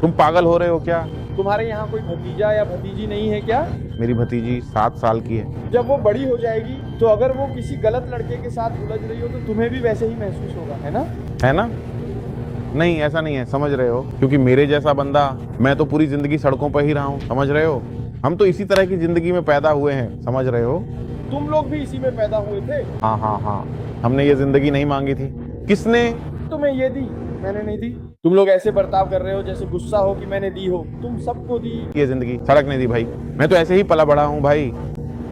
तुम पागल हो रहे हो क्या? तुम्हारे यहाँ कोई भतीजा या भतीजी नहीं है क्या? मेरी भतीजी 7 साल की है। जब वो बड़ी हो जाएगी तो अगर वो किसी गलत लड़के के साथ उलझ रही हो तो तुम्हें भी वैसे ही महसूस होगा, है ना? है ना? नहीं, ऐसा नहीं है, समझ रहे हो? क्योंकि मेरे जैसा बंदा, मैं तो पूरी जिंदगी सड़कों पर ही रहा हूँ, समझ रहे हो? हम तो इसी तरह की जिंदगी में पैदा हुए हैं, समझ रहे हो? तुम लोग भी इसी में पैदा हुए थे। हाँ हाँ हाँ, हमने ये जिंदगी नहीं मांगी थी। किसने? तुम्हें ये दी, मैंने नहीं दी। तुम लोग ऐसे बर्ताव कर रहे हो जैसे गुस्सा हो कि मैंने दी हो। तुम सबको दी। ये जिंदगी सड़क ने दी भाई, मैं तो ऐसे ही पला बड़ा हूँ भाई।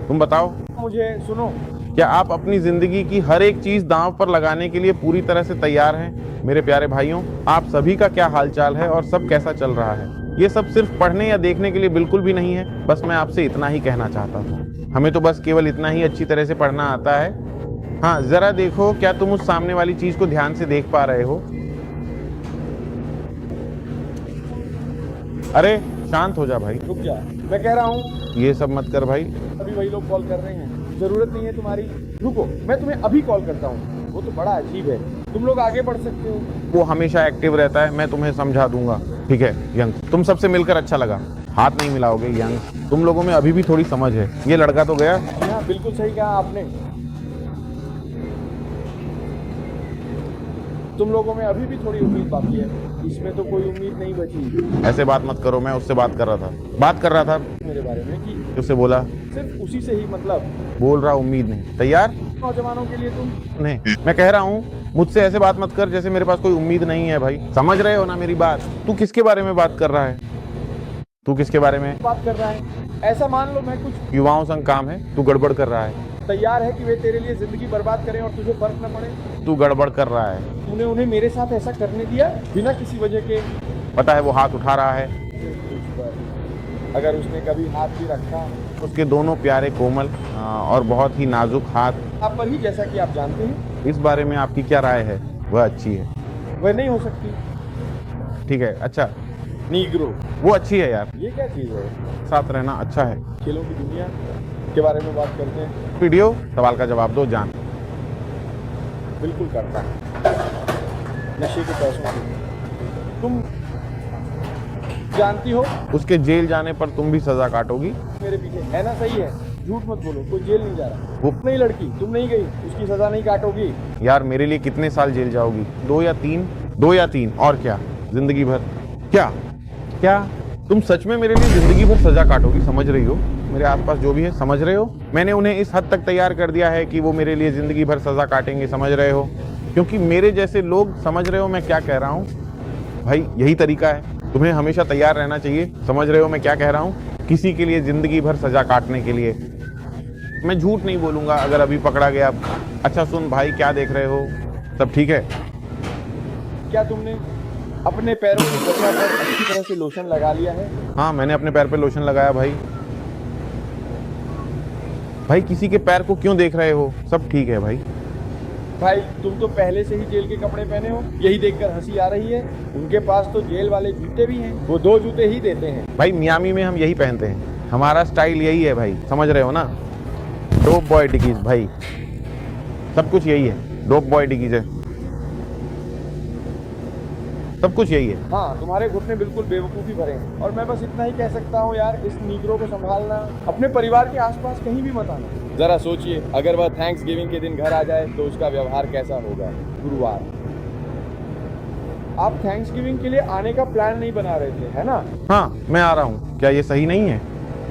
तुम बताओ, मुझे सुनो, क्या आप अपनी जिंदगी की हर एक चीज दांव पर लगाने के लिए पूरी तरह से तैयार हैं? मेरे प्यारे भाइयों, आप सभी का क्या हालचाल है और सब कैसा चल रहा है? ये सब सिर्फ पढ़ने या देखने के लिए बिल्कुल भी नहीं है। बस मैं आपसे इतना ही कहना चाहता था, हमें तो बस केवल इतना ही अच्छी तरह से पढ़ना आता है। हाँ, जरा देखो, क्या तुम उस सामने वाली चीज को ध्यान से देख पा रहे हो? अरे शांत हो जा भाई। रुक जा, मैं कह रहा हूँ। ये सब मत कर भाई। अभी वही लोग कॉल कर रहे हैं, जरूरत नहीं है तुम्हारी। रुको, मैं तुम्हें अभी कॉल करता हूँ। वो तो बड़ा अजीब है, तुम लोग आगे बढ़ सकते हो। वो हमेशा एक्टिव रहता है, मैं तुम्हें समझा दूंगा। ठीक है यंग, तुम सबसे मिलकर अच्छा लगा। हाथ नहीं मिलाओगे यंग, तुम लोगों में अभी भी थोड़ी समझ है। ये लड़का तो गया। हाँ, बिल्कुल सही कहा आपने। तुम लोगों में अभी भी थोड़ी उम्मीद बाकी है, इसमें तो कोई उम्मीद नहीं बची। ऐसे बात मत करो, मैं उससे बात कर रहा था मेरे बारे में कि उससे बोला, सिर्फ उसी से ही मतलब। बोल रहा उम्मीद नहीं। तैयार? नौजवानों के लिए तुम नहीं, मैं कह रहा हूँ मुझसे ऐसे बात मत कर जैसे मेरे पास कोई उम्मीद नहीं है भाई। समझ रहे हो ना मेरी बात? तू किसके बारे में बात कर रहा है? तू किसके बारे में बात कर रहा है? ऐसा मान लो मैं कुछ युवाओं संग काम है, तू गड़बड़ कर रहा है। तैयार है कि वे तेरे लिए जिंदगी बर्बाद करें और तुझे फर्क न पड़े। तू गड़बड़ कर रहा है। तूने उन्हें मेरे साथ ऐसा करने दिया बिना किसी वजह के? पता है वो हाथ उठा रहा है। अगर उसने कभी हाथ भी रखा, उसके दोनों प्यारे कोमल और बहुत ही नाजुक हाथ आप पर ही, जैसा कि आप जानते हैं। इस बारे में आपकी क्या राय है? वह अच्छी है? वह नहीं हो सकती। ठीक है, अच्छा, नीग्रो वो अच्छी है यार। ये क्या चीज है? साथ रहना अच्छा है। खेलों की दुनिया के बारे में बात करते हैं। वीडियो, सवाल का जवाब दो जान। बिल्कुल करता है, नशे के पैसों से। तुम जानती हो उसके जेल जाने पर तुम भी सजा काटोगी। मेरे पीछे है ना? सही है, झूठ मत बोलो, कोई जेल नहीं जा रहा। वो नहीं लड़की, तुम नहीं गई, उसकी सजा नहीं काटोगी। यार मेरे लिए कितने साल जेल जाओगी? 2 या 3? 2 या 3 और क्या, जिंदगी भर? क्या क्या तुम सच में मेरे लिए जिंदगी भर सजा काटोगी? समझ रही हो? मेरे आसपास जो भी है, समझ रहे हो? मैंने उन्हें इस हद तक तैयार कर दिया है कि वो मेरे लिए जिंदगी भर सजा काटेंगे, समझ रहे हो? क्योंकि मेरे जैसे लोग, समझ रहे हो मैं क्या कह रहा हूँ भाई? यही तरीका है, तुम्हें हमेशा तैयार रहना चाहिए। समझ रहे हो मैं क्या कह रहा हूँ? किसी के लिए जिंदगी भर सजा काटने के लिए। मैं झूठ नहीं बोलूंगा अगर अभी पकड़ा गया। अच्छा सुन भाई, क्या देख रहे हो? सब ठीक है? क्या तुमने अपने पैरों की त्वचा पर अच्छी तरह से लोशन लगा लिया है? हाँ, मैंने अपने पैर पे लोशन लगाया भाई। भाई किसी के पैर को क्यों देख रहे हो? सब ठीक है भाई। भाई तुम तो पहले से ही जेल के कपड़े पहने हो, यही देखकर हंसी आ रही है। उनके पास तो जेल वाले जूते भी हैं, वो 2 जूते ही देते हैं। भाई मियामी में हम यही पहनते हैं, हमारा स्टाइल यही है भाई, समझ रहे हो ना? डोप बॉय डिगीज भाई, सब कुछ यही है। डोप बॉय डिगीज है, सब कुछ यही है। हाँ, तुम्हारे घुटने बिल्कुल बेवकूफ़ी भरे हैं। और मैं बस इतना ही कह सकता हूँ यार, इस नीग्रो को संभालना, अपने परिवार के आसपास कहीं भी मत आना। जरा सोचिए, अगर वह थैंक्स गिविंग के दिन घर आ जाए तो उसका व्यवहार कैसा होगा? गुरुवार, आप थैंक्स गिविंग के लिए आने का प्लान नहीं बना रहे थे, है ना? हाँ, मैं आ रहा हूँ। क्या ये सही नहीं है?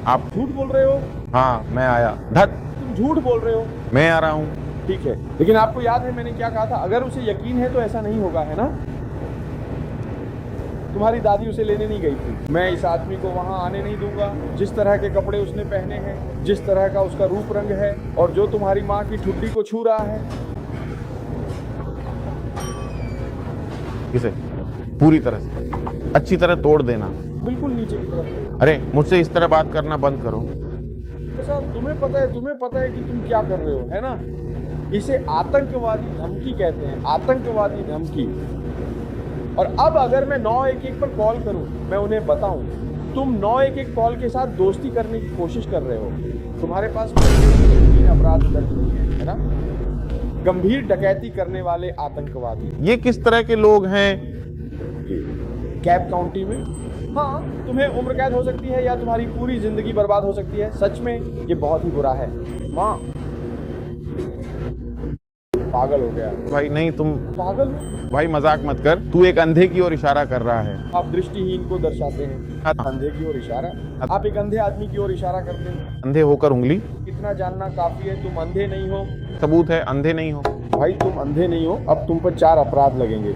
आप झूठ बोल रहे हो। हाँ, मैं आया। धत, तुम झूठ बोल रहे हो। मैं आ रहा हूँ। ठीक है, लेकिन आपको याद है मैंने क्या कहा था? अगर उसे यकीन है तो ऐसा नहीं होगा, है ना? तुम्हारी दादी उसे लेने नहीं गई थी। मैं इस आदमी को वहां आने नहीं दूंगा। जिस तरह के कपड़े उसने पहने हैं, जिस तरह का उसका रूप रंग है, और जो तुम्हारी माँ की ठुड्डी को छू रहा है। इसे पूरी तरह से अच्छी तरह तोड़ देना, बिल्कुल नीचे की तरफ। अरे मुझसे इस तरह बात करना बंद करो। ऐसा तुम्हें पता है कि तुम क्या कर रहे हो, है ना? इसे आतंकवादी धमकी कहते हैं, आतंकवादी धमकी। और अब अगर मैं 911 पर कॉल करूं, मैं उन्हें बताऊं तुम 911 कॉल के साथ दोस्ती करने की कोशिश कर रहे हो, तुम्हारे पास कोई अपराध दर्ज नहीं है ना? गंभीर डकैती करने वाले आतंकवादी। ये किस तरह के लोग हैं? कैप काउंटी में। हाँ, तुम्हें उम्र कैद हो सकती है या तुम्हारी पूरी जिंदगी बर्बाद हो सकती है। सच में ये बहुत ही बुरा है। माँ पागल हो गया भाई नहीं, तुम पागल हो? भाई मजाक मत कर। तू एक अंधे की ओर इशारा कर रहा है। आप दृष्टिहीन को दर्शाते हैं। हाँ। अंधे की ओर इशारा? आप एक अंधे आदमी की ओर इशारा करते हैं। अंधे होकर उंगली? इतना जानना काफी है, तुम अंधे नहीं हो। सबूत है, अंधे नहीं हो। भाई तुम अंधे नहीं हो, अब तुम पर 4 अपराध लगेंगे।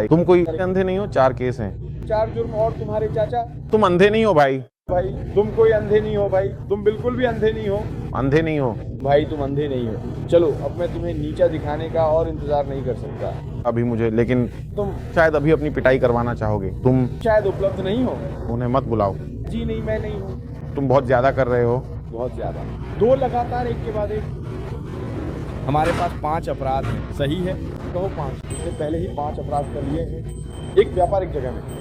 तुम कोई अंधे नहीं हो, 4 केस हैं। 4 जुर्म और तुम्हारे चाचा। तुम अंधे नहीं हो भाई। भाई तुम कोई अंधे नहीं हो भाई, तुम बिल्कुल भी अंधे नहीं हो अंधे नहीं हो भाई, तुम अंधे नहीं हो। चलो अब मैं तुम्हें नीचा दिखाने का और इंतजार नहीं कर सकता अभी मुझे, लेकिन तुम शायद अभी अपनी पिटाई करवाना चाहोगे। तुम शायद उपलब्ध नहीं हो। उन्हें मत बुलाओ। जी नहीं, मैं नहीं हूँ। तुम बहुत ज्यादा कर रहे हो। बहुत ज्यादा। 2 लगातार एक के बाद एक। हमारे पास 5 अपराध हैं, सही है? कहो 5। इसने पहले ही 5 अपराध कर लिए हैं एक व्यापारिक जगह में।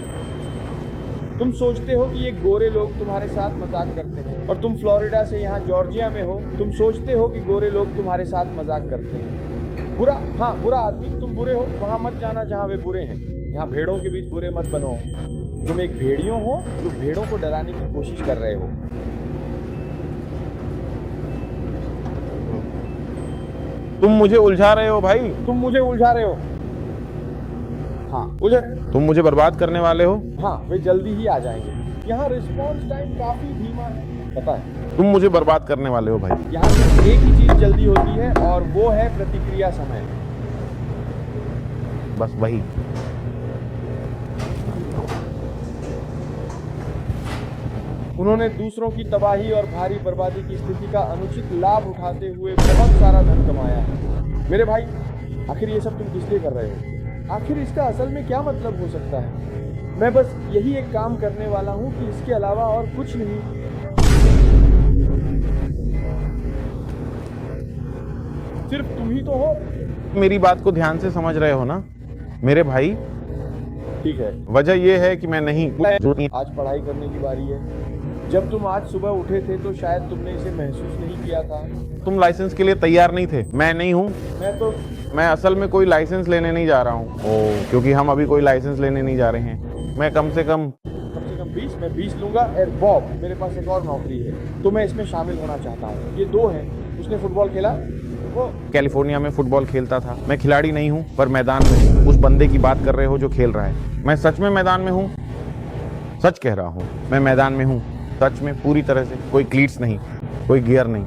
तुम सोचते हो कि ये गोरे लोग तुम्हारे साथ मजाक करते हैं और तुम फ्लोरिडा से यहाँ जॉर्जिया में हो। तुम सोचते हो कि गोरे लोग तुम्हारे साथ मजाक करते हैं। बुरा, हाँ बुरा आदमी, तुम बुरे हो। वहां मत जाना जहाँ वे बुरे हैं। यहाँ भेड़ों के बीच बुरे मत बनो। तुम एक भेड़ियों हो जो भेड़ों को डराने की कोशिश कर रहे हो। तुम मुझे उलझा रहे हो भाई। तुम मुझे उलझा रहे हो। हाँ उलझ। तुम मुझे बर्बाद करने वाले हो। हाँ, वे जल्दी ही आ जाएंगे। यहाँ रिस्पॉन्स टाइम काफी धीमा है, पता है? तुम मुझे बर्बाद करने वाले हो भाई। यहाँ सिर्फ एक ही चीज जल्दी होती है और वो है प्रतिक्रिया समय। बस वही। उन्होंने दूसरों की तबाही और भारी बर्बादी की स्थिति का अनुचित लाभ उठाते हुए बहुत सारा धन कमाया है। मेरे भाई, आखिर ये सब तुम किस लिए कर रहे हो? आखिर इसका असल में क्या मतलब हो सकता है? मैं बस यही एक काम करने वाला हूँ कि इसके अलावा और कुछ नहीं। सिर्फ तुम ही तो हो। मेरी बात को ध्यान से समझ रहे हो ना मेरे भाई? ठीक है, वजह यह है कि मैं नहीं। आज पढ़ाई करने की बारी है। जब तुम आज सुबह उठे थे तो शायद तुमने इसे महसूस नहीं किया था। तुम लाइसेंस के लिए तैयार नहीं थे। मैं नहीं हूँ। मैं असल में कोई लाइसेंस लेने नहीं जा रहा हूँ। क्योंकि हम अभी कोई लाइसेंस लेने नहीं जा रहे हैं। मैं कम से कम 20, मैं 20 लूंगा। बॉब, मेरे पास एक और नौकरी है तो मैं इसमें शामिल होना चाहता हूँ। ये 2 हैं। उसने फुटबॉल खेला, वो कैलिफोर्निया में फुटबॉल खेलता था। मैं खिलाड़ी नहीं हूँ पर मैदान में हूँ। उस बंदे की बात कर रहे हो जो खेल रहा है। मैं सच में मैदान में हूँ। सच कह रहा हूँ, मैं मैदान में हूँ। सच में पूरी तरह से। कोई क्लीट्स नहीं, कोई गियर नहीं,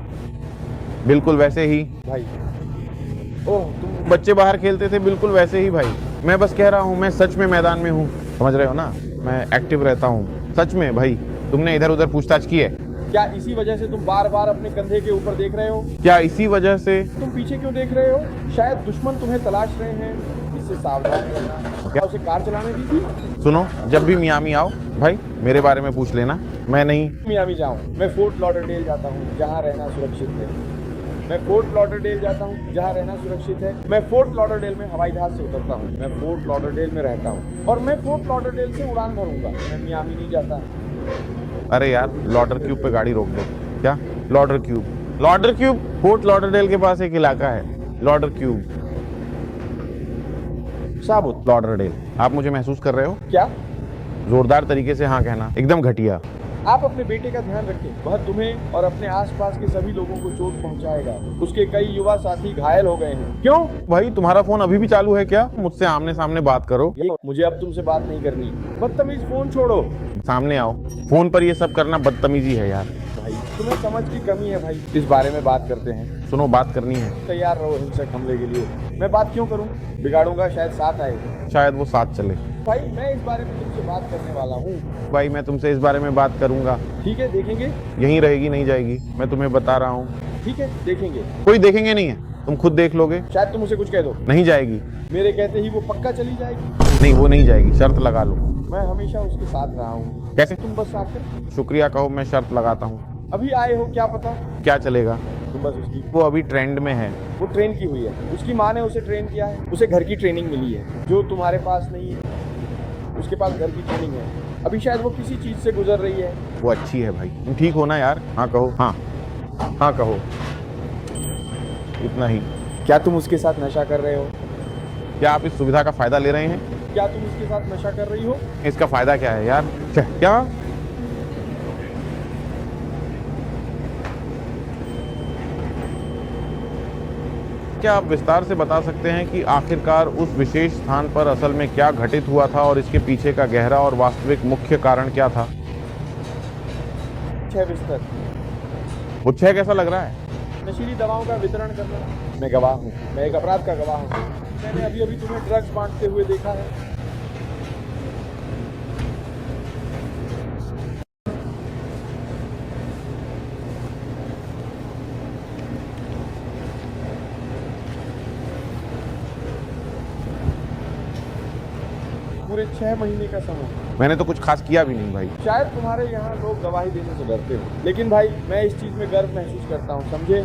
बिल्कुल वैसे ही भाई। ओह, तुम बच्चे बाहर खेलते थे, बिल्कुल वैसे ही भाई। मैं बस कह रहा हूँ, मैं सच में मैदान में हूँ। समझ रहे हो ना? मैं एक्टिव रहता हूँ सच में भाई। तुमने इधर उधर पूछताछ की है क्या? इसी वजह से तुम बार बार अपने कंधे के ऊपर देख रहे हो? क्या? इसी वजह से? तुम पीछे क्यों देख रहे हो? शायद दुश्मन तुम्हें तलाश रहे हैं। इससे सावधान रहना। क्या उसे कार चलाने दी थी? सुनो, जब भी मियामी आओ भाई मेरे बारे में पूछ लेना। मैं नहीं मियामी जाऊं, मैं फोर्ट लॉडरडेल जाता हूं जहां रहना सुरक्षित है। मैं फोर्ट लॉडरडेल जाता हूं जहां रहना सुरक्षित है। मैं फोर्ट लॉडरडेल में हवाई जहाज से उतरता हूं। मैं फोर्ट लॉडरडेल में रहता हूं और मैं फोर्ट लॉडरडेल से उड़ान भरूंगा। मैं मियामी नहीं जाता। अरे यार, लॉडर क्यूब पे गाड़ी रोक दो। क्या? Lauder cube? Lauder cube fort Lauderdale के पास एक इलाका है, लॉडर क्यूब। साबुत लॉडरडेल। आप मुझे महसूस कर रहे हो? क्या? जोरदार तरीके से हाँ कहना, एकदम घटिया। आप अपने बेटे का ध्यान रखें। वह तुम्हें और अपने आसपास के सभी लोगों को चोट पहुंचाएगा। उसके कई युवा साथी घायल हो गए हैं। क्यों? भाई तुम्हारा फोन अभी भी चालू है क्या? मुझसे आमने सामने बात करो। मुझे अब तुमसे बात नहीं करनी। बदतमीज, फोन छोड़ो। सामने आओ। फोन पर ये सब करना बदतमीजी है यार। भाई तुम्हें समझ की कमी है भाई। इस बारे में बात करते हैं। सुनो, बात करनी है। तैयार रहो हिंसक हमले के लिए। मैं बात क्यों करूं? बिगाड़ूंगा, शायद साथ आए। शायद वो साथ चले। भाई मैं इस बारे में तुमसे बात करने वाला हूँ। भाई मैं तुमसे इस बारे में बात करूंगा। ठीक है, देखेंगे। यहीं रहेगी, नहीं जाएगी। मैं तुम्हें बता रहा हूँ। ठीक है, देखेंगे। कोई देखेंगे नहीं है, तुम खुद देख लोगे। शायद तुम उसे कुछ कह दो। नहीं जाएगी। मेरे कहते ही वो पक्का चली जाएगी। नहीं, वो नहीं जाएगी। शर्त लगा लो। मैं हमेशा उसके साथ रहा हूँ। कैसे? तुम बस आकर शुक्रिया कहो, मैं शर्त लगाता हूँ। अभी आए हो, क्या पता क्या चलेगा? तुम बस उसकी। वो अभी ट्रेंड में है। वो ट्रेन की हुई है। उसकी माँ ने उसे ट्रेन किया है। उसे घर की ट्रेनिंग मिली है जो तुम्हारे पास नहीं है। उसके पास घर की ट्रेनिंग है। अभी शायद वो किसी चीज से गुजर रही है। वो अच्छी है भाई। तुम ठीक हो ना यार? हाँ कहो। हाँ हाँ कहो, इतना ही। क्या तुम उसके साथ नशा कर रहे हो? क्या आप इस सुविधा का फायदा ले रहे हैं? क्या तुम इसके साथ नशा कर रही हो? इसका फायदा क्या है यार? क्या? क्या आप विस्तार से बता सकते हैं कि आखिरकार उस विशेष स्थान पर असल में क्या घटित हुआ था और इसके पीछे का गहरा और वास्तविक मुख्य कारण क्या था? 6 बिस्तर। वो 6 कैसा लग रहा है? नशीली दवाओं का वितरण करना। मैं गवाह हूँ, मैं एक अपराध का गवाह हूँ। मैंने अभी अभी तुम्हें ड्रग्स बांटते हुए देखा है। पूरे 6 महीने का समय। मैंने तो कुछ खास किया भी नहीं भाई। शायद तुम्हारे यहाँ लोग गवाही देने से डरते हो, लेकिन भाई मैं इस चीज में गर्व महसूस करता हूँ, समझे?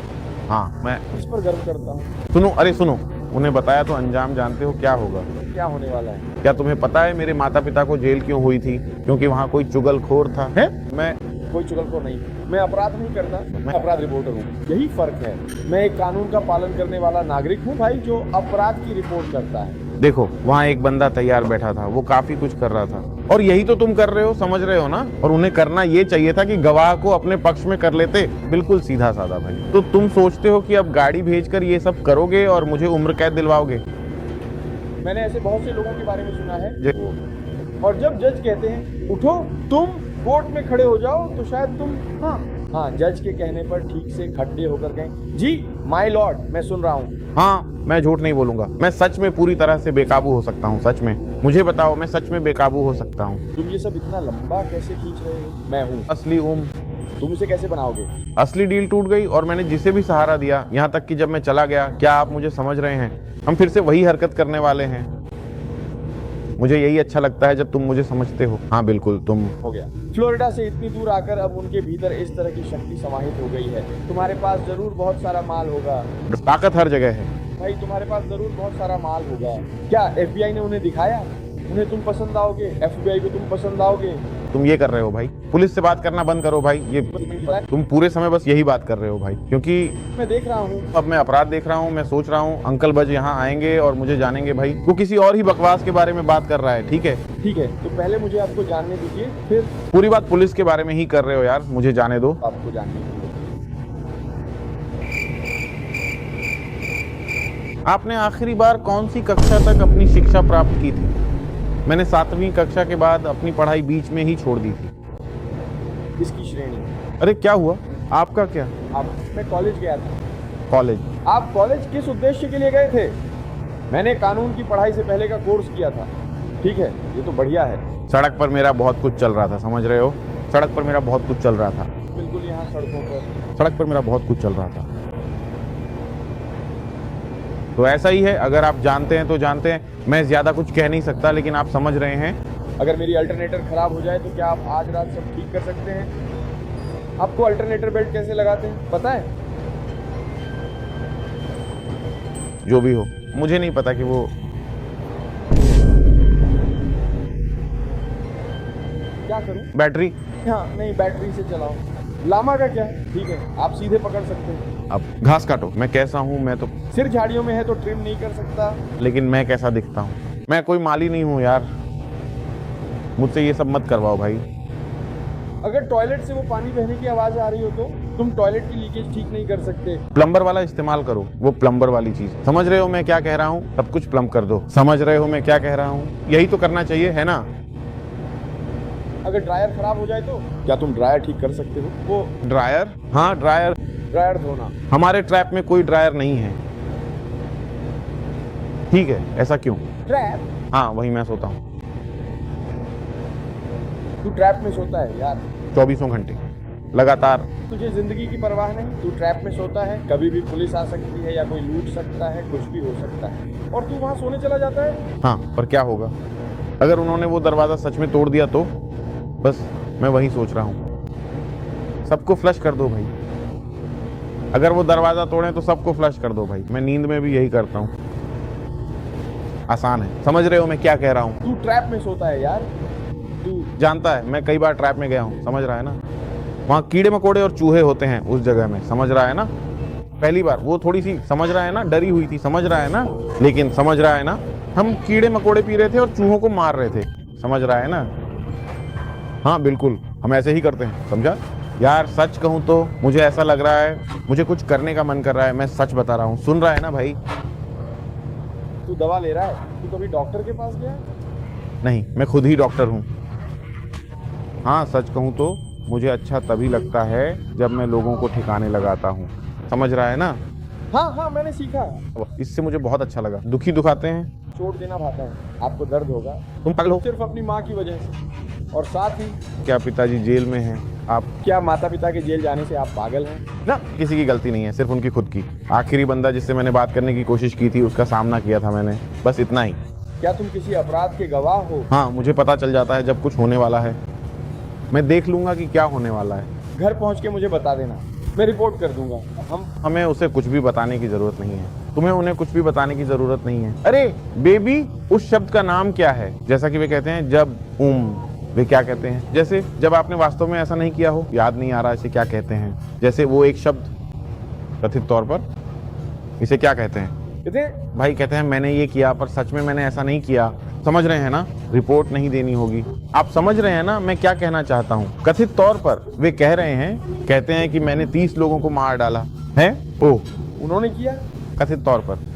हाँ, मैं इस पर गर्व करता हूँ। सुनो, अरे सुनो, उन्हें बताया तो अंजाम जानते हो क्या होगा? क्या होने वाला है? क्या तुम्हें पता है मेरे माता पिता को जेल क्यों हुई थी? क्योंकि वहाँ कोई चुगलखोर था। है? मैं कोई चुगलखोर नहीं, मैं अपराध नहीं करता, मैं अपराध रिपोर्टर हूँ। यही फर्क है। मैं एक कानून का पालन करने वाला नागरिक हूँ भाई, जो अपराध की रिपोर्ट करता है। देखो, वहाँ एक बंदा तैयार बैठा था, वो काफी कुछ कर रहा था, और यही तो तुम कर रहे हो, समझ रहे हो ना? और उन्हें करना ये चाहिए था कि गवाह को अपने पक्ष में कर लेते। बिल्कुल सीधा साधा भाई। तो तुम सोचते हो कि अब गाड़ी भेजकर ये सब करोगे और मुझे उम्र कैद दिलवाओगे? मैंने ऐसे बहुत से लोगों के बारे में सुना है, और जब जज कहते हैं उठो तुम कोर्ट में खड़े हो जाओ, तो शायद तुम हाँ जज के कहने पर ठीक से खड़े होकर कहें, जी माय लॉर्ड, मैं सुन रहा हूँ। हाँ, मैं झूठ नहीं बोलूंगा, मैं सच में पूरी तरह से बेकाबू हो सकता हूँ। सच में मुझे बताओ, मैं सच में बेकाबू हो सकता हूँ। तुम ये सब इतना लंबा कैसे खींच रहे हो? मैं हूँ असली तुम इसे कैसे बनाओगे? असली डील टूट गई और मैंने जिसे भी सहारा दिया, यहाँ तक कि जब मैं चला गया, क्या आप मुझे समझ रहे हैं? हम फिर से वही हरकत करने वाले हैं। मुझे यही अच्छा लगता है जब तुम मुझे समझते हो। हाँ बिल्कुल, तुम। हो गया। फ्लोरिडा से इतनी दूर आकर अब उनके भीतर इस तरह की शक्ति समाहित हो गई है। तुम्हारे पास जरूर बहुत सारा माल होगा। ताकत हर जगह है भाई, तुम्हारे पास जरूर बहुत सारा माल होगा। क्या FBI ने उन्हें दिखाया? उन्हें तुम पसंद आओगे, FBI को तुम पसंद आओगे। तुम ये कर रहे हो भाई, पुलिस से बात करना बंद करो भाई। ये तुम पूरे समय बस यही बात कर रहे हो भाई, क्योंकि मैं देख रहा हूँ, अब मैं अपराध देख रहा हूँ। मैं सोच रहा हूँ अंकल बज यहाँ आएंगे और मुझे जानेंगे भाई। वो किसी और ही बकवास के बारे में बात कर रहा है। ठीक है, ठीक है, तो पहले मुझे आपको जानने दीजिए, फिर पूरी बात पुलिस के बारे में ही कर रहे हो यार। मुझे जाने दो। आपको जानने दीजिए। आपने आखिरी बार कौन सी कक्षा तक अपनी शिक्षा प्राप्त की थी? मैंने 7वीं कक्षा के बाद अपनी पढ़ाई बीच में ही छोड़ दी थी। इसकी श्रेणी। अरे क्या हुआ? आपका क्या? मैं कॉलेज गया था। कॉलेज? आप कॉलेज किस उद्देश्य के लिए गए थे? मैंने कानून की पढ़ाई से पहले का कोर्स किया था। ठीक है, ये तो बढ़िया है। सड़क पर मेरा बहुत कुछ चल रहा था, समझ रहे हो? सड़क पर मेरा बहुत कुछ चल रहा था। बिल्कुल, यहाँ सड़क पर मेरा बहुत कुछ चल रहा था। तो ऐसा ही है, अगर आप जानते हैं तो जानते हैं। मैं ज्यादा कुछ कह नहीं सकता, लेकिन आप समझ रहे हैं। अगर मेरी अल्टरनेटर खराब हो जाए तो क्या आप आज रात सब ठीक कर सकते हैं? आपको अल्टरनेटर बेल्ट कैसे लगाते हैं पता है? जो भी हो, मुझे नहीं पता कि वो क्या करूं? बैटरी। हाँ नहीं, बैटरी से चलाओ। लामा का क्या है? ठीक है, आप सीधे पकड़ सकते हैं। अब घास काटो। मैं कैसा हूँ? मैं तो सिर झाड़ियों में है तो ट्रिम नहीं कर सकता। लेकिन मैं कैसा दिखता हूँ? मैं कोई माली नहीं हूँ यार। मुझसे ये सब मत करवाओ भाई। अगर टॉयलेट से वो पानी बहने की आवाज आ रही हो तो तुम टॉयलेट की लीकेज ठीक नहीं कर सकते। प्लम्बर वाला इस्तेमाल करो, वो प्लम्बर वाली चीज। समझ रहे हो मैं क्या कह रहा हूँ? सब कुछ प्लम्ब कर दो। समझ रहे हो मैं क्या कह रहा हूँ? यही तो करना चाहिए, है ना? अगर ड्रायर खराब हो जाए तो क्या तुम ड्रायर ठीक कर सकते हो? वो ड्रायर? हाँ, ड्रायर धोना। हमारे हमारे ट्रैप में कोई ड्रायर नहीं है। ठीक है, ऐसा क्यों? ट्रैप? हाँ, वही मैं सोता हूँ तू ट्रैप में सोता है यार? 24 घंटे लगातार। तुझे जिंदगी की परवाह नहीं? तू ट्रैप में सोता है, कभी भी पुलिस आ सकती है या कोई लूट सकता है, कुछ भी हो सकता है, और तू वहां सोने चला जाता है। हाँ, पर क्या होगा अगर उन्होंने वो दरवाजा सच में तोड़ दिया तो? बस मैं वही सोच रहा हूँ। सबको फ्लश कर दो भाई। अगर वो दरवाजा तोड़े तो सबको फ्लश कर दो भाई। मैं नींद में भी यही करता हूँ। आसान है, समझ रहे हो मैं क्या कह रहा हूँ? तू ट्रैप में सोता है यार। तू जानता है मैं कई बार ट्रैप में गया हूँ, समझ रहा है ना? वहाँ कीड़े मकोड़े और चूहे होते हैं उस जगह में, समझ रहा है ना? पहली बार वो थोड़ी सी, समझ रहा है ना, डरी हुई थी, समझ रहा है ना? लेकिन समझ रहा है ना? हम कीड़े मकोड़े पी रहे थे और चूहों को मार रहे थे, समझ रहा है ना? हाँ बिल्कुल, हम ऐसे ही करते हैं, समझा? यार सच कहूँ तो मुझे ऐसा लग रहा है, मुझे कुछ करने का मन कर रहा है। मैं सच बता रहा हूँ, सुन रहा है ना भाई? तू दवा ले रहा है? तू कभी डॉक्टर के पास गया? नहीं, मैं खुद ही डॉक्टर हूँ। हाँ सच कहूँ तो मुझे अच्छा तभी लगता है जब मैं लोगों को ठिकाने लगाता हूँ, समझ रहा है ना? हाँ हाँ, मैंने सीखा। इससे मुझे बहुत अच्छा लगा। दुखी दुखाते हैं, चोट देना भाता है, आपको दर्द होगा तुम पागल हो सिर्फ अपनी माँ की वजह से, और साथ ही क्या? पिताजी जेल में हैं, आप क्या माता पिता के जेल जाने से आप पागल हैं? ना, किसी की गलती नहीं है, सिर्फ उनकी खुद की। आखिरी बंदा जिससे मैंने बात करने की कोशिश की थी उसका सामना किया था मैंने, बस इतना ही। क्या तुम किसी अपराध के गवाह हो? हाँ, मुझे पता चल जाता है जब कुछ होने वाला है। मैं देख लूंगा कि क्या होने वाला है। घर पहुंच के मुझे बता देना, मैं रिपोर्ट कर दूंगा। हमें उसे कुछ भी बताने की जरूरत नहीं है, तुम्हें उन्हें कुछ भी बताने की जरूरत नहीं है। अरे बेबी, उस शब्द का नाम क्या है? जैसा कि वे कहते हैं जब वे क्या कहते हैं? जैसे जब आपने वास्तव में ऐसा नहीं किया हो, याद नहीं आ रहा इसे क्या कहते हैं। जैसे वो एक शब्द कथित तौर पर, इसे क्या कहते हैं? भाई कहते हैं मैंने ये किया पर सच में मैंने ऐसा नहीं किया, समझ रहे हैं ना? रिपोर्ट नहीं देनी होगी। आप समझ रहे हैं ना मैं क्या कहना चाहता हूँ? कथित तौर पर वे कह रहे हैं, कहते हैं कि मैंने 30 लोगों को मार डाला है। ओह, उन्होंने किया? कथित तौर पर।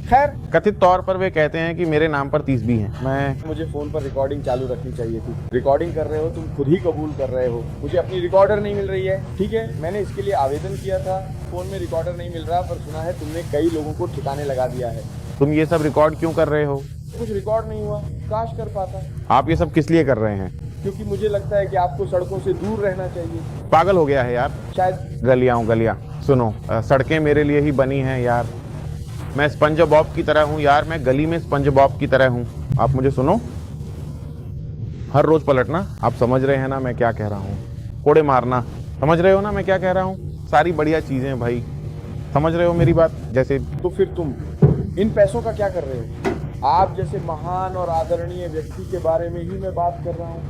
खैर, कथित तौर पर वे कहते हैं कि मेरे नाम पर 30 भी हैं। मुझे फोन पर रिकॉर्डिंग चालू रखनी चाहिए थी। रिकॉर्डिंग कर रहे हो, तुम खुद ही कबूल कर रहे हो। मुझे अपनी रिकॉर्डर नहीं मिल रही है, ठीक है, मैंने इसके लिए आवेदन किया था। फोन में रिकॉर्डर नहीं मिल रहा, पर सुना है तुमने कई लोगों को ठिकाने लगा दिया है। तुम ये सब रिकॉर्ड क्यों कर रहे हो? कुछ रिकॉर्ड नहीं हुआ, काश कर पाता। आप ये सब किस लिए कर रहे हैं? क्योंकि मुझे लगता है कि आपको सड़कों से दूर रहना चाहिए। पागल हो गया है यार शायद। गलियां सुनो, सड़कें मेरे लिए ही बनी हैं यार। मैं स्पंज बॉब की तरह हूँ यार, मैं गली में स्पंज बॉब की तरह हूँ। आप मुझे सुनो, हर रोज पलटना। आप समझ रहे हैं ना मैं क्या कह रहा हूँ? कोड़े मारना, समझ रहे हो ना मैं क्या कह रहा हूँ? सारी बढ़िया चीजें भाई, समझ रहे हो मेरी बात? जैसे तो फिर तुम इन पैसों का क्या कर रहे हो? आप जैसे महान और आदरणीय व्यक्ति के बारे में ही मैं बात कर रहा हूँ।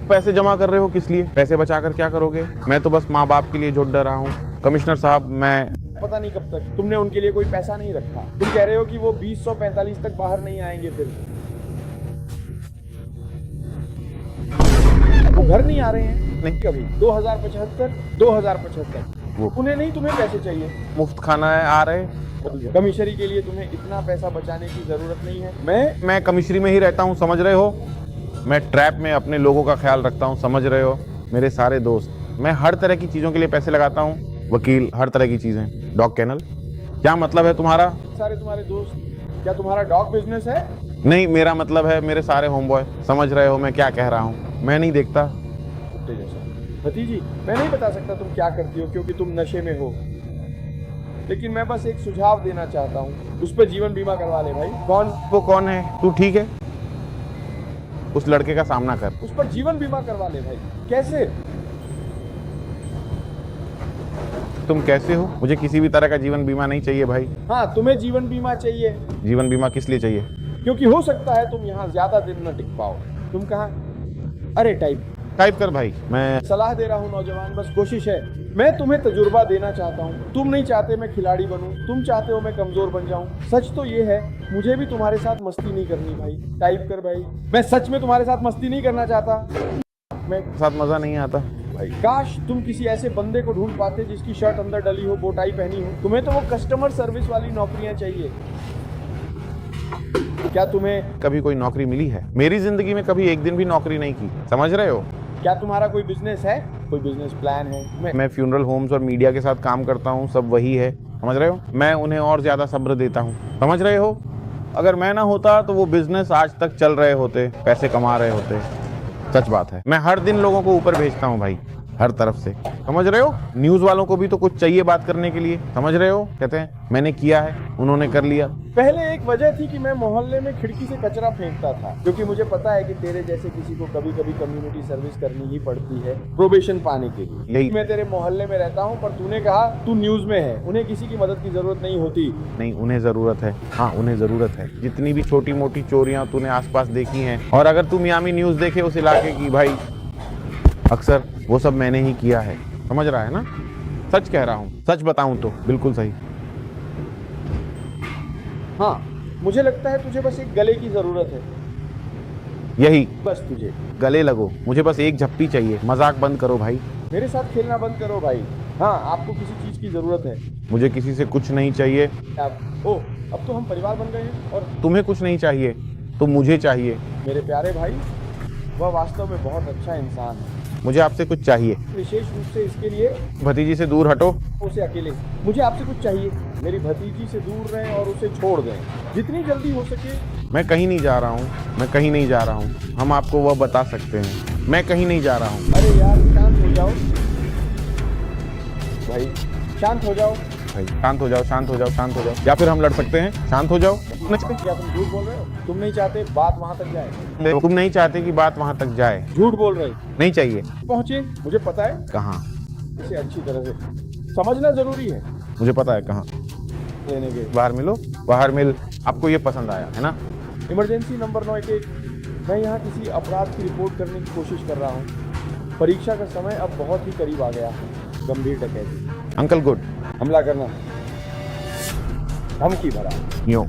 पैसे जमा कर रहे हो किस लिए? पैसे बचाकर क्या करोगे? मैं तो बस माँ बाप के लिए जुट रहा हूँ। कमिश्नर साहब, मैं पता नहीं कब तक तुमने उनके लिए कोई पैसा नहीं रखा। तुम कह रहे हो कि वो 2045 तक बाहर नहीं आएंगे, फिर वो घर नहीं आ रहे हैं। नहीं कभी 2075 वो उन्हें नहीं, तुम्हें पैसे चाहिए। मुफ्त खाना है, आ रहे। कमिश्नरी के लिए तुम्हें इतना पैसा बचाने की जरूरत नहीं है। मैं कमिश्नरी में ही रहता हूँ, समझ रहे हो? मैं ट्रैप में अपने लोगों का ख्याल रखता हूँ, समझ रहे हो? मेरे सारे दोस्त, मैं हर तरह की चीजों के लिए पैसे लगाता हूँ। वकील, हर तरह की चीजें, डॉग केनल। क्या मतलब है तुम्हारा? सारे तुम्हारे दोस्त, क्या तुम्हारा डॉग बिजनेस है? नहीं, मेरा मतलब है मेरे सारे होम बॉय। समझ रहे हो मैं क्या कह रहा हूँ? मैं नहीं देखता। कुत्ते जैसा। भतीजी, मैं नहीं बता सकता तुम क्या करती हो क्योंकि तुम नशे में हो, लेकिन मैं बस एक सुझाव देना चाहता हूँ, उस पर जीवन बीमा करवा ले भाई। वो कौन है? तू ठीक है? उस लड़के का सामना कर। उस पर जीवन बीमा करवा ले भाई। कैसे? तुम कैसे हो? मुझे किसी भी तरह का जीवन बीमा नहीं चाहिए भाई। हाँ, तुम्हें जीवन बीमा चाहिए। जीवन बीमा किस लिए चाहिए? क्योंकि हो सकता है तुम यहाँ ज्यादा दिन न टिक पाओ। तुम कहाँ? अरे टाइप कर भाई। मैं सलाह दे रहा हूँ नौजवान, बस कोशिश है। मैं तुम्हें तजुर्बा देना चाहता हूँ। तुम नहीं चाहते मैं खिलाड़ी बनूं, तुम चाहते हो मैं कमजोर बन जाऊं। सच तो ये है, मुझे भी तुम्हारे साथ मस्ती नहीं करनी भाई। टाइप कर भाई, मैं सच में तुम्हारे साथ मस्ती नहीं करना चाहता। मैं साथ मजा नहीं आता भाई। काश तुम किसी ऐसे बंदे को ढूंढ पाते जिसकी शर्ट अंदर डली हो, बोटाई पहनी हो। तुम्हें तो वो कस्टमर सर्विस वाली नौकरियां चाहिए। क्या तुम्हें कभी कोई नौकरी मिली है? मेरी जिंदगी में कभी एक दिन भी नौकरी नहीं की, समझ रहे हो? क्या तुम्हारा कोई बिजनेस है, कोई बिजनेस प्लान है? मैं फ्यूनरल होम्स और मीडिया के साथ काम करता हूँ, सब वही है, समझ रहे हो? मैं उन्हें और ज्यादा सब्र देता हूँ, समझ रहे हो? अगर मैं ना होता तो वो बिजनेस आज तक चल रहे होते, पैसे कमा रहे होते। सच बात है। मैं हर दिन लोगों को ऊपर भेजता हूँ भाई, हर तरफ से, समझ रहे हो? न्यूज वालों को भी तो कुछ चाहिए बात करने के लिए, समझ रहे हो? कहते हैं मैंने किया है, उन्होंने कर लिया। पहले एक वजह थी कि मैं मोहल्ले में खिड़की से कचरा फेंकता था, क्योंकि मुझे पता है कि तेरे जैसे किसी को कभी कभी कम्युनिटी सर्विस करनी ही पड़ती है प्रोबेशन पाने के लिए। यही मैं तेरे मोहल्ले में रहता हूँ, पर तूने कहा तू न्यूज में है, उन्हें किसी की मदद की जरूरत नहीं होती। नहीं, उन्हें जरूरत है। हाँ, उन्हें जरूरत है। जितनी भी छोटी मोटी चोरियां तूने आसपास देखी हैं, और अगर तू मियामी न्यूज देखे उस इलाके की भाई, अक्सर वो सब मैंने ही किया है, समझ रहा है ना? सच कह रहा हूँ, सच बताऊं तो बिल्कुल सही। हाँ, मुझे लगता है तुझे बस एक गले की जरूरत है, यही बस तुझे। गले लगो, मुझे बस एक झप्पी चाहिए। मजाक बंद करो भाई, मेरे साथ खेलना बंद करो भाई। हाँ, आपको किसी चीज की जरूरत है। मुझे किसी से कुछ नहीं चाहिए। अब तो हम परिवार बन गए हैं। और तुम्हें कुछ नहीं चाहिए तो मुझे चाहिए। मेरे प्यारे भाई, वह वास्तव में बहुत अच्छा इंसान है। मुझे आपसे कुछ चाहिए। विशेष रूप से इसके लिए भतीजी से दूर हटो। उसे अकेले, मुझे आपसे कुछ चाहिए। मेरी भतीजी से दूर रहें और उसे छोड़ दें जितनी जल्दी हो सके। मैं कहीं नहीं जा रहा हूँ, मैं कहीं नहीं जा रहा हूँ। हम आपको वह बता सकते हैं, मैं कहीं नहीं जा रहा हूँ। अरे यार शांत हो जाओ भाई, शांत हो जाओ भाई शांत हो जाओ, शांत हो जाओ, शांत हो जाओ, या फिर हम लड़ सकते हैं। शांत हो जाओ। क्या तुम झूठ बोल रहे हो? तुम नहीं चाहते बात वहां तक जाए? तुम नहीं चाहते कि बात वहां तक जाए। झूठ बोल रहे हो। नहीं चाहिए। पहुंचे, मुझे पता है कहाँ? इसे अच्छी तरह से समझना जरूरी है। मुझे पता है कहाँ। लेने के बाहर मिलो, बाहर मिल। आपको ये पसंद आया है ना? Emergency number 911। मैं यहाँ किसी अपराध की रिपोर्ट करने की कोशिश कर रहा हूँ। परीक्षा का समय अब बहुत ही करीब आ गया है। गंभीर डकैती। Uncle good. हमला करना, धमकी भरा। यूं।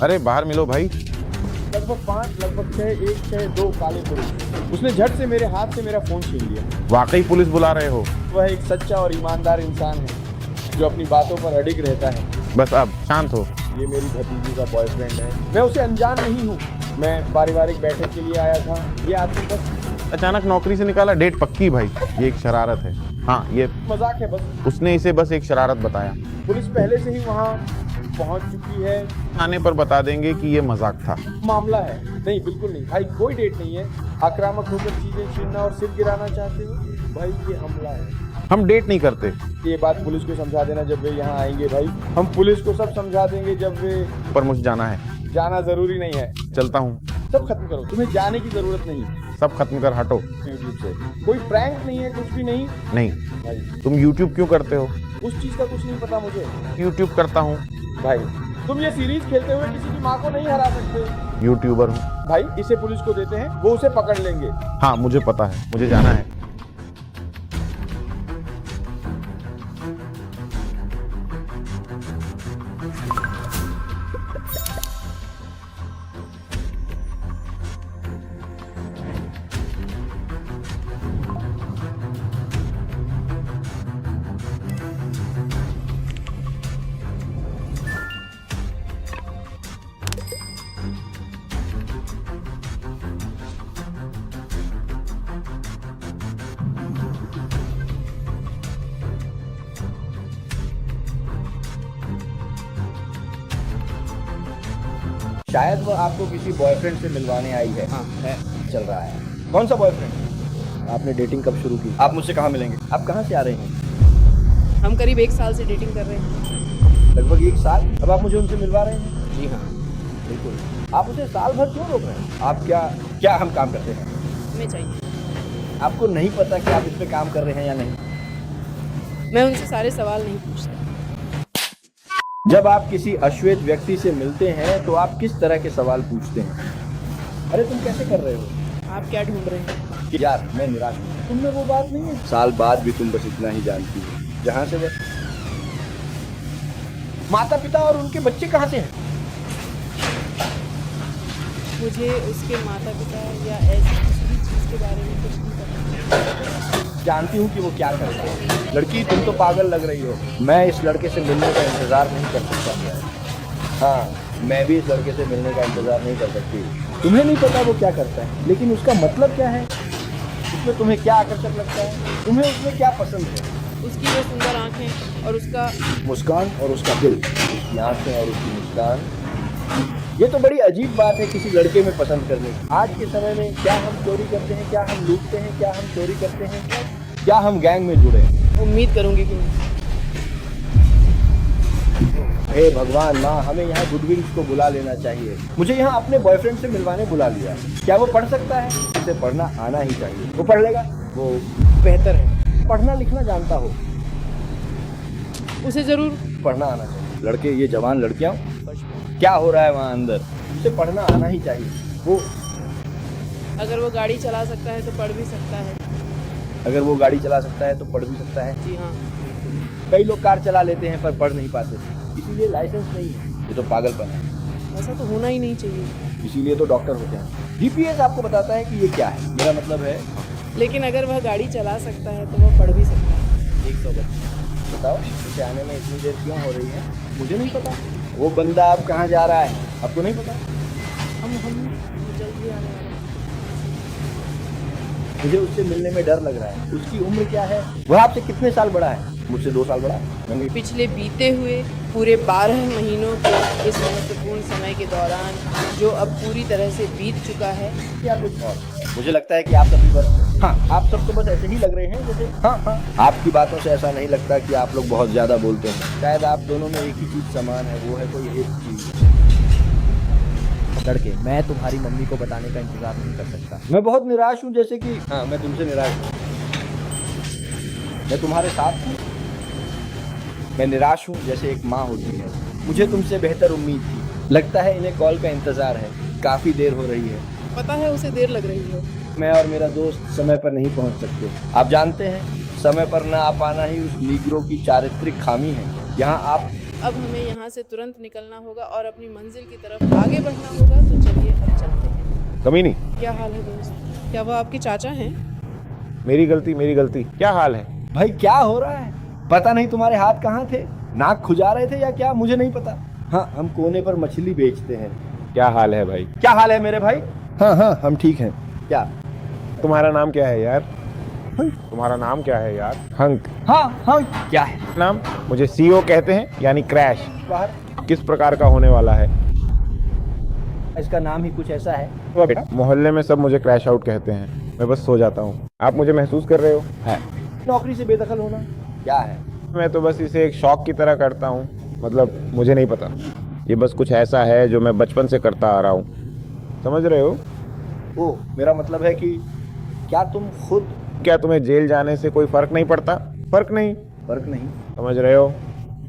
अरे बाहर मिलो भाई। लगभग 5, लगभग 6, 1, 6, 2 काले पुरुष। उसने झट से मेरे हाथ से मेरा फोन छीन लिया। वाकई पुलिस बुला रहे हो? वह एक सच्चा और ईमानदार इंसान है जो अपनी बातों पर अडिग रहता है। बस अब शांत हो। ये मेरी भतीजी का बॉयफ्रेंड है। मैं उसे अनजान नहीं हूँ। मैं पारिवारिक बैठक के लिए आया था। ये आदमी बस अचानक नौकरी से निकाला। डेट पक्की भाई, ये एक शरारत है। हाँ, ये मजाक है बस। उसने इसे बस एक शरारत बताया। पुलिस पहले से ही वहाँ पहुँच चुकी है। आने पर बता देंगे कि ये मजाक था। मामला है। नहीं, बिल्कुल नहीं भाई, कोई डेट नहीं है। आक्रामक होकर चीजें छीनना और सिर गिराना चाहते हो भाई, ये हमला है। हम डेट नहीं करते। ये बात पुलिस को समझा देना जब वे यहाँ आएंगे भाई। हम पुलिस को सब समझा देंगे जब वे। पर मुझे जाना है। जाना जरूरी नहीं है। चलता हूँ। सब खत्म करो, तुम्हें जाने की जरूरत नहीं है। सब खत्म कर हटो। यूट्यूब से कोई प्रैंक नहीं है, कुछ भी नहीं। नहीं। भाई तुम YouTube क्यों करते हो? उस चीज का कुछ नहीं पता मुझे। YouTube करता हूँ। भाई तुम ये सीरीज खेलते हुए किसी की माँ को नहीं हरा सकते। यूट्यूबर हूँ। भाई इसे पुलिस को देते हैं, वो उसे पकड़ लेंगे। हाँ मुझे पता है, मुझे जाना है। शायद वो आपको किसी बॉयफ्रेंड से मिलवाने आई है। हाँ है। चल रहा है। कौन सा बॉयफ्रेंड? आपने डेटिंग कब शुरू की? आप मुझसे कहाँ मिलेंगे? आप कहाँ से आ रहे हैं? हम करीब 1 साल से डेटिंग कर रहे हैं। लगभग 1 साल। अब आप मुझे उनसे मिलवा रहे हैं? जी हाँ। बिल्कुल। आप उसे साल भर क्यों रोक रहे हैं? आप क्या हम काम करते हैं? हमें चाहिए। आपको नहीं पता कि आप इस पे काम कर रहे हैं या नहीं? मैं उनसे सारे सवाल नहीं पूछता। जब आप किसी अश्वेत व्यक्ति से मिलते हैं तो आप किस तरह के सवाल पूछते हैं? अरे तुम कैसे कर रहे हो? आप क्या ढूंढ रहे हैं? कि यार मैं निराश हूँ। तुम में वो बात नहीं है। साल बाद भी तुम बस इतना ही जानती हो, जहाँ से वो माता पिता और उनके बच्चे कहाँ से हैं? मुझे उसके माता पिता या ऐसी किसी भी चीज़ के बारे में कुछ नहीं पता। जानती हूँ कि वो क्या करता है। लड़की तुम तो पागल लग रही हो। मैं इस लड़के से मिलने का इंतजार नहीं कर सकता। हाँ, मैं भी इस लड़के से मिलने का इंतजार नहीं कर सकती। तुम्हें नहीं पता वो क्या करता है, लेकिन उसका मतलब क्या है? उसमें तुम्हें क्या आकर्षक लगता है? तुम्हें उसमें क्या पसंद है? उसकी वो सुंदर आंखें और उसका मुस्कान और उसका दिल। उसकी आंखें और उसकी मुस्कान। ये तो बड़ी अजीब बात है किसी lड़के में पसंद करने की। आज के समय में क्या हम चोरी करते हैं, क्या हम लूटते हैं, क्या हम चोरी करते हैं, क्या हम गैंग में जुड़े हैं? उम्मीद करूंगी कि नहीं। हे भगवान, माँ हमें यहाँ गुडविल्स को बुला लेना चाहिए। मुझे यहाँ अपने बॉयफ्रेंड से मिलवाने बुला लिया। क्या वो पढ़ सकता है? उसे पढ़ना आना ही चाहिए। वो पढ़ लेगा, वो बेहतर है। पढ़ना लिखना जानता हो, उसे जरूर पढ़ना आना चाहिए। लड़के, ये जवान लड़कियाँ, क्या हो रहा है वहाँ अंदर? उसे पढ़ना आना ही चाहिए। वो अगर वो गाड़ी चला सकता है तो पढ़ भी सकता है। अगर वो गाड़ी चला सकता है तो पढ़ भी सकता है। जी हाँ। कई लोग कार चला लेते हैं पर पढ़ नहीं पाते, इसीलिए लाइसेंस नहीं है। ये तो पागलपन है, ऐसा तो होना ही नहीं चाहिए। इसीलिए तो डॉक्टर होते हैं। जीपीएस आपको बताता है कि ये क्या है, मेरा मतलब है लेकिन अगर वह गाड़ी चला सकता है तो वह पढ़ भी सकता है। 100 बताओ इसे आने में इतनी देर क्यों हो रही है? मुझे नहीं पता। वो बंदा अब कहाँ जा रहा है आपको नहीं पता? हम जल्द ही आने वाले हैं। मुझे उससे मिलने में डर लग रहा है। उसकी उम्र क्या है? वह आपसे कितने साल बड़ा है? मुझसे 2 साल बड़ा है। पिछले बीते हुए पूरे 12 महीनों के इस महत्वपूर्ण समय के दौरान जो अब पूरी तरह से बीत चुका है, क्या कुछ और? मुझे लगता है कि आप सभी बस आप सब तो बस ऐसे ही लग रहे हैं जैसे आपकी बातों से ऐसा नहीं लगता कि आप लोग बहुत ज्यादा बोलते हैं। शायद आप दोनों में एक ही चीज समान है, वो है कोई एक चीज। लड़के, मैं तुम्हारी मम्मी को बताने का इंतजार नहीं कर सकता। मैं बहुत निराश हूँ, जैसे कि मैं तुमसे निराश हूँ। मैं तुम्हारे साथ हूँ। मैं निराश हूँ जैसे एक माँ होती है। मुझे तुमसे बेहतर उम्मीद थी। लगता है इन्हें कॉल का इंतजार है। काफी देर हो रही है। पता है उसे देर लग रही है। मैं और मेरा दोस्त समय पर नहीं पहुंच सकते। आप जानते हैं, समय पर न आ पाना ही उस नीग्रो की चारित्रिक खामी है। यहाँ आप अब हमें यहाँ से तुरंत निकलना होगा और अपनी मंजिल की तरफ आगे बढ़ना होगा। तो चलिए अब चलते हैं। कमी नहीं। क्या हाल है दोस्त? क्या वो आपके चाचा हैं? मेरी गलती। क्या हाल है? भाई क्या हो रहा है? पता नहीं तुम्हारे हाथ कहाँ थे? नाक खुजा रहे थे या क्या? मुझे नहीं पता। हाँ, हम कोने पर मछली बेचते हैं। क्या हाल है भाई? क्या हाल है मेरे भाई? हाँ हम ठीक हैं। क्या? तुम्हारा नाम क्या है यार? तुम्हारा नाम क्या है यार? हंक। हाँ क्या है नाम? मुझे सीओ कहते हैं, यानी क्रैश। बाहर? किस प्रकार का होने वाला है? इसका नाम ही कुछ ऐसा है। मोहल्ले में सब मुझे क्रैश आउट कहते हैं। मैं बस सो जाता हूँ। आप मुझे महसूस कर रहे हो? है। नौकरी से बेदखल होना क्या है? मैं तो बस इसे एक शौक की तरह करता हूँ। मतलब मुझे नहीं पता, ये बस कुछ ऐसा है जो मैं बचपन से करता आ रहा हूँ। समझ रहे हो? ओ, मेरा मतलब है कि क्या तुम खुद क्या तुम्हें जेल जाने से कोई फर्क नहीं पड़ता? फर्क नहीं। समझ रहे हो?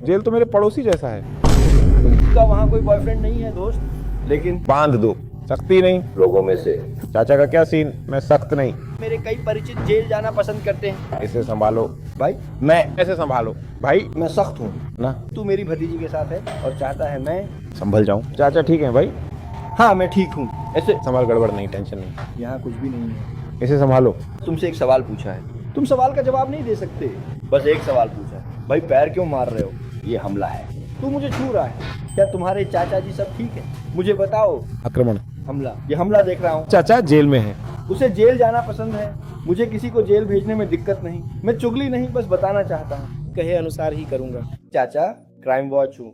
जेल तो मेरे पड़ोसी जैसा है। तुमका वहाँ कोई बॉयफ्रेंड नहीं है दोस्त, लेकिन बांध दो। सख्ती नहीं। लोगों में से चाचा का क्या सीन? मैं सख्त नहीं। मेरे कई परिचित जेल जाना पसंद करते हैं। इसे संभालो भाई मैं ऐसे संभालो भाई। मैं सख्त हूँ ना, तू मेरी भतीजी के साथ है और चाहता है मैं संभल जाऊं। चाचा ठीक है भाई? हाँ मैं ठीक हूँ। ऐसे संभाल, गड़बड़ नहीं, टेंशन नहीं। यहाँ कुछ भी नहीं है। इसे संभालो। तुमसे एक सवाल पूछा है, तुम सवाल का जवाब नहीं दे सकते। बस एक सवाल पूछा है, भाई पैर क्यों मार रहे हो? ये हमला है। तू मुझे छू रहा है। क्या तुम्हारे चाचा जी सब ठीक है? मुझे बताओ। आक्रमण। हमला, ये हमला देख रहा हूँ। चाचा जेल में है। उसे जेल जाना पसंद है। मुझे किसी को जेल भेजने में दिक्कत नहीं। मैं चुगली नहीं, बस बताना चाहता हूँ। कहे अनुसार ही करूँगा। चाचा, क्राइम वॉच हूँ।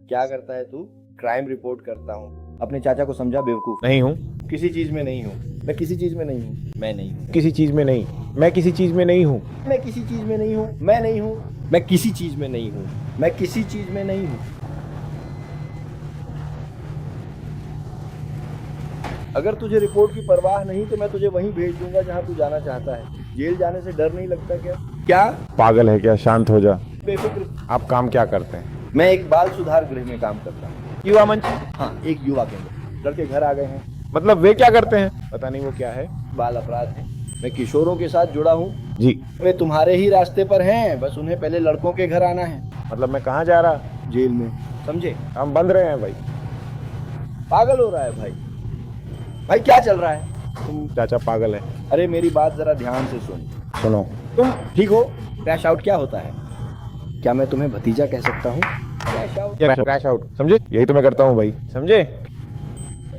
क्या करता है तू? क्राइम रिपोर्ट करता हूँ। अपने चाचा को समझा बेवकूफ। नहीं हूँ। किसी चीज में नहीं हूँ। मैं किसी चीज में नहीं हूँ। मैं नहीं हूँ। किसी चीज में नहीं। मैं किसी चीज में नहीं हूँ। मैं किसी चीज में नहीं हूँ। मैं नहीं हूँ। मैं किसी चीज में नहीं हूँ। मैं किसी चीज में नहीं हूँ। अगर तुझे रिपोर्ट की परवाह नहीं तो मैं तुझे वहीं भेज दूंगा जहाँ तू जाना चाहता है। जेल जाने से डर नहीं लगता क्या? क्या? पागल है क्या? शांत हो जा। बेफिक्र। आप काम क्या करते हैं? मैं एक बाल सुधार गृह में काम करता हूँ। युवा मंच? हाँ, एक युवा केंद्र। लड़के घर आ गए हैं। मतलब वे क्या करते हैं? पता नहीं वो क्या है। बाल अपराध है। मैं किशोरों के साथ जुड़ा हूँ। जी। वे तुम्हारे ही रास्ते पर हैं, बस उन्हें पहले लड़कों के घर आना है। मतलब मैं कहाँ जा रहा? जेल में, समझे? हम बंद रहे हैं भाई। पागल हो रहा है भाई। भाई क्या चल रहा है? तुम चाचा पागल है। अरे मेरी बात जरा ध्यान से सुन। सुनो। तुम ठीक हो? क्रैश आउट क्या होता है? क्या मैं तुम्हें भतीजा कह सकता हूँ? Crash out. क्रैश आउट, समझे? यही तो मैं करता हूँ भाई, समझे?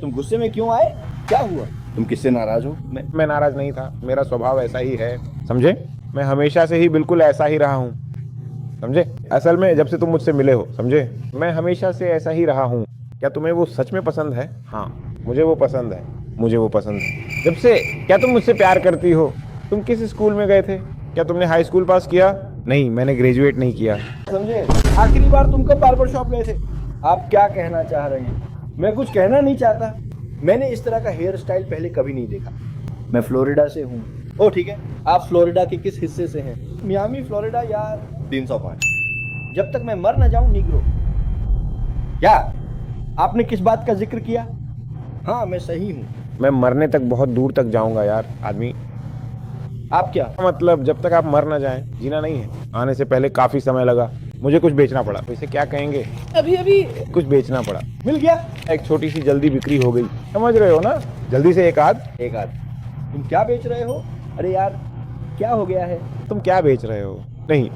तुम गुस्से में क्यों आए? क्या हुआ? तुम किससे नाराज हो? मैं नाराज नहीं था। मेरा स्वभाव ऐसा ही है, समझे? मैं हमेशा से ही बिल्कुल ऐसा ही रहा हूँ, समझे? असल में जब से तुम मुझसे मिले हो, समझे, मैं हमेशा से ऐसा ही रहा हूँ। क्या तुम्हें वो सच में पसंद है? हाँ, मुझे वो पसंद है। मुझे वो पसंद है। जब से। क्या तुम मुझसे प्यार करती हो? तुम किस स्कूल में गए थे? क्या तुमने हाई स्कूल पास किया? नहीं, मैंने ग्रेजुएट नहीं किया। समझे? आखिरी बार तुम कब बार्बर शॉप गए थे? आप क्या कहना चाह रहे हैं? मैं कुछ कहना नहीं चाहता। मैंने इस तरह का हेयर स्टाइल पहले कभी नहीं देखा। मैं फ्लोरिडा से हूँ। ओ ठीक है, आप फ्लोरिडा के किस हिस्से से हैं? मियामी, फ्लोरिडा यार। 305। जब तक मैं मर न जाऊं निग्रो। क्या? आपने किस बात का जिक्र किया? हाँ मैं सही हूँ। मैं मरने तक बहुत दूर तक जाऊंगा यार आदमी। आप क्या? मतलब जब तक आप मर ना जाएं, जीना नहीं है। आने से पहले काफी समय लगा। मुझे कुछ बेचना पड़ा, इसे क्या कहेंगे, अभी अभी कुछ बेचना पड़ा, मिल गया। एक छोटी सी जल्दी बिक्री हो गई, समझ रहे हो ना, जल्दी से एक आध। तुम क्या बेच रहे हो? अरे यार क्या हो गया है? तुम क्या बेच रहे हो? नहीं,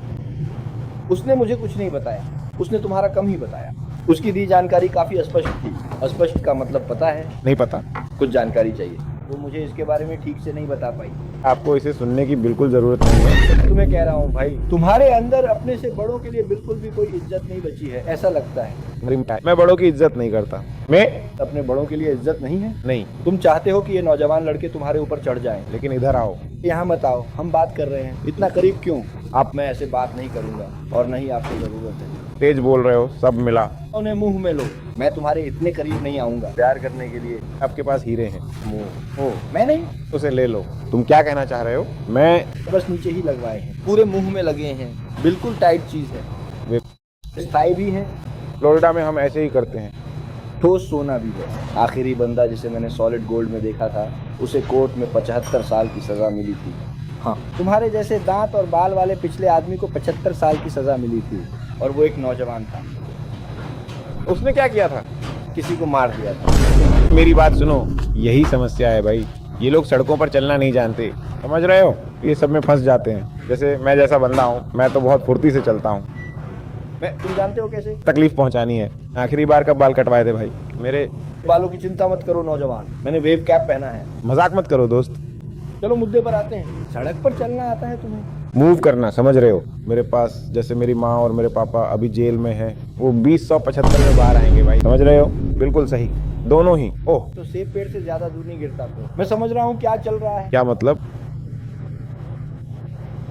उसने मुझे कुछ नहीं बताया, उसने तुम्हारा कम ही बताया। उसकी दी जानकारी काफी अस्पष्ट थी। अस्पष्ट का मतलब पता है? नहीं पता। कुछ जानकारी चाहिए, वो मुझे इसके बारे में ठीक से नहीं बता पाई। आपको इसे सुनने की बिल्कुल जरूरत नहीं है। तुम्हें कह रहा हूँ भाई, तुम्हारे अंदर अपने से बड़ों के लिए बिल्कुल भी कोई इज्जत नहीं बची है, ऐसा लगता है। मैं बड़ों की इज्जत नहीं करता। मैं अपने बड़ों के लिए इज्जत नहीं है? नहीं। तुम चाहते हो कि ये नौजवान लड़के तुम्हारे ऊपर चढ़ जाएं। लेकिन इधर आओ। यहाँ मत आओ, हम बात कर रहे हैं। इतना करीब क्यों? आप, मैं ऐसे बात नहीं करूंगा और नहीं आपको जरूरत है। तेज बोल रहे हो, सब मिला। उन्हें मुंह में लो, मैं तुम्हारे इतने करीब नहीं आऊंगा प्यार करने के लिए। आपके पास हीरे हैं, ओ, मैं नहीं, उसे ले लो। तुम क्या कहना चाह रहे हो? मैं बस नीचे ही लगवाए हैं, पूरे मुंह में लगे हैं, बिल्कुल टाइट चीज है, वे स्थायी भी है। फ्लोरिडा में हम ऐसे ही करते हैं। ठोस सोना भी है। आखिरी बंदा जिसे मैंने सॉलिड गोल्ड में देखा था, उसे कोर्ट में 75 साल की सजा मिली थी। हाँ, तुम्हारे जैसे दांत और बाल वाले पिछले आदमी को 75 साल की सजा मिली थी, और वो एक नौजवान था। उसने क्या किया था? किसी को मार दिया था। मेरी बात सुनो, यही समस्या है भाई। ये लोग सड़कों पर चलना नहीं जानते, समझ रहे हो, ये सब में फंस जाते हैं। जैसे मैं जैसा बंदा हूँ, मैं तो बहुत फुर्ती से चलता हूँ। तुम जानते हो कैसे? तकलीफ पहुंचानी है। आखिरी बार कब बाल कटवाए थे भाई? मेरे बालों की चिंता मत करो नौजवान, मैंने वेव कैप पहना है। मजाक मत करो दोस्त। चलो मुद्दे पर आते हैं। सड़क पर चलना आता है तुम्हें? मूव करना, समझ रहे हो। मेरे पास जैसे मेरी माँ और मेरे पापा अभी जेल में है, वो 2075 में बाहर आएंगे भाई, समझ रहे हो। बिल्कुल सही, दोनों ही। ओह, तो सेब पेड़ से ज्यादा दूर नहीं गिरता। तो मैं समझ रहा हूँ क्या चल रहा है। क्या मतलब?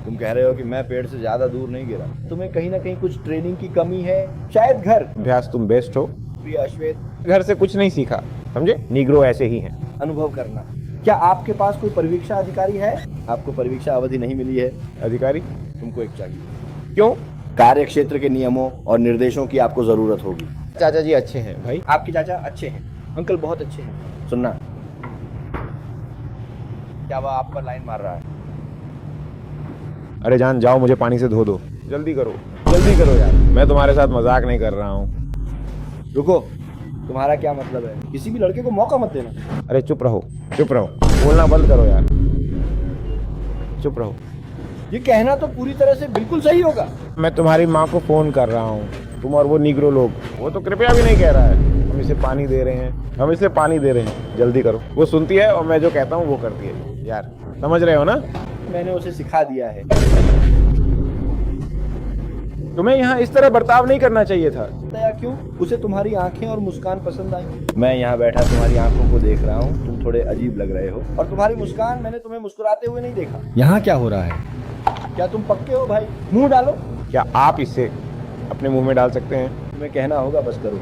तुम कह रहे हो कि मैं पेड़ से ज्यादा दूर नहीं गिरा। तुम्हें कहीं ना कहीं कुछ ट्रेनिंग की कमी है, शायद घर। अभ्यास तुम बेस्ट हो। प्रिय अश्वेत, घर से कुछ नहीं सीखा, समझे। नीग्रो ऐसे ही हैं। अनुभव करना। क्या आपके पास कोई परिवीक्षा अधिकारी है? आपको परिवीक्षा अवधि नहीं मिली है। अधिकारी? तुमको एक चाहिए। क्यों? कार्य क्षेत्र के नियमों और निर्देशों की आपको जरूरत होगी। चाचा जी अच्छे हैं भाई। आपके चाचा अच्छे हैं, अंकल बहुत अच्छे हैं। सुनना, क्या वह आप पर लाइन मार रहा है? अरे जान, जाओ, मुझे पानी से धो दो। जल्दी करो, जल्दी करो यार। मैं तुम्हारे साथ मजाक नहीं कर रहा हूँ। रुको, तुम्हारा क्या मतलब है? किसी भी लड़के को मौका मत देना। अरे चुप रहो, चुप रहो, बोलना बंद करो यार, चुप रहो। ये कहना तो पूरी तरह से बिल्कुल सही होगा। मैं तुम्हारी माँ को फोन कर रहा हूँ। तुम और वो नीग्रो लोग, वो तो कृपया भी नहीं कह रहा है। हम इसे पानी दे रहे हैं, हम इसे पानी दे रहे हैं, जल्दी करो। वो सुनती है और मैं जो कहता हूँ वो करती है यार, समझ रहे हो ना। मैंने उसे सिखा दिया है। तुम्हें यहाँ इस तरह बर्ताव नहीं करना चाहिए था। बताया क्यों? उसे तुम्हारी आंखें और मुस्कान पसंद आई। मैं यहाँ बैठा तुम्हारी आंखों को देख रहा हूँ, तुम थोड़े अजीब लग रहे हो, और तुम्हारी मुस्कान, मैंने तुम्हें मुस्कुराते हुए नहीं देखा। यहाँ क्या हो रहा है? क्या तुम पक्के हो भाई? मुंह डालो। क्या आप इसे अपने मुंह में डाल सकते हैं? तुम्हें कहना होगा, बस करो।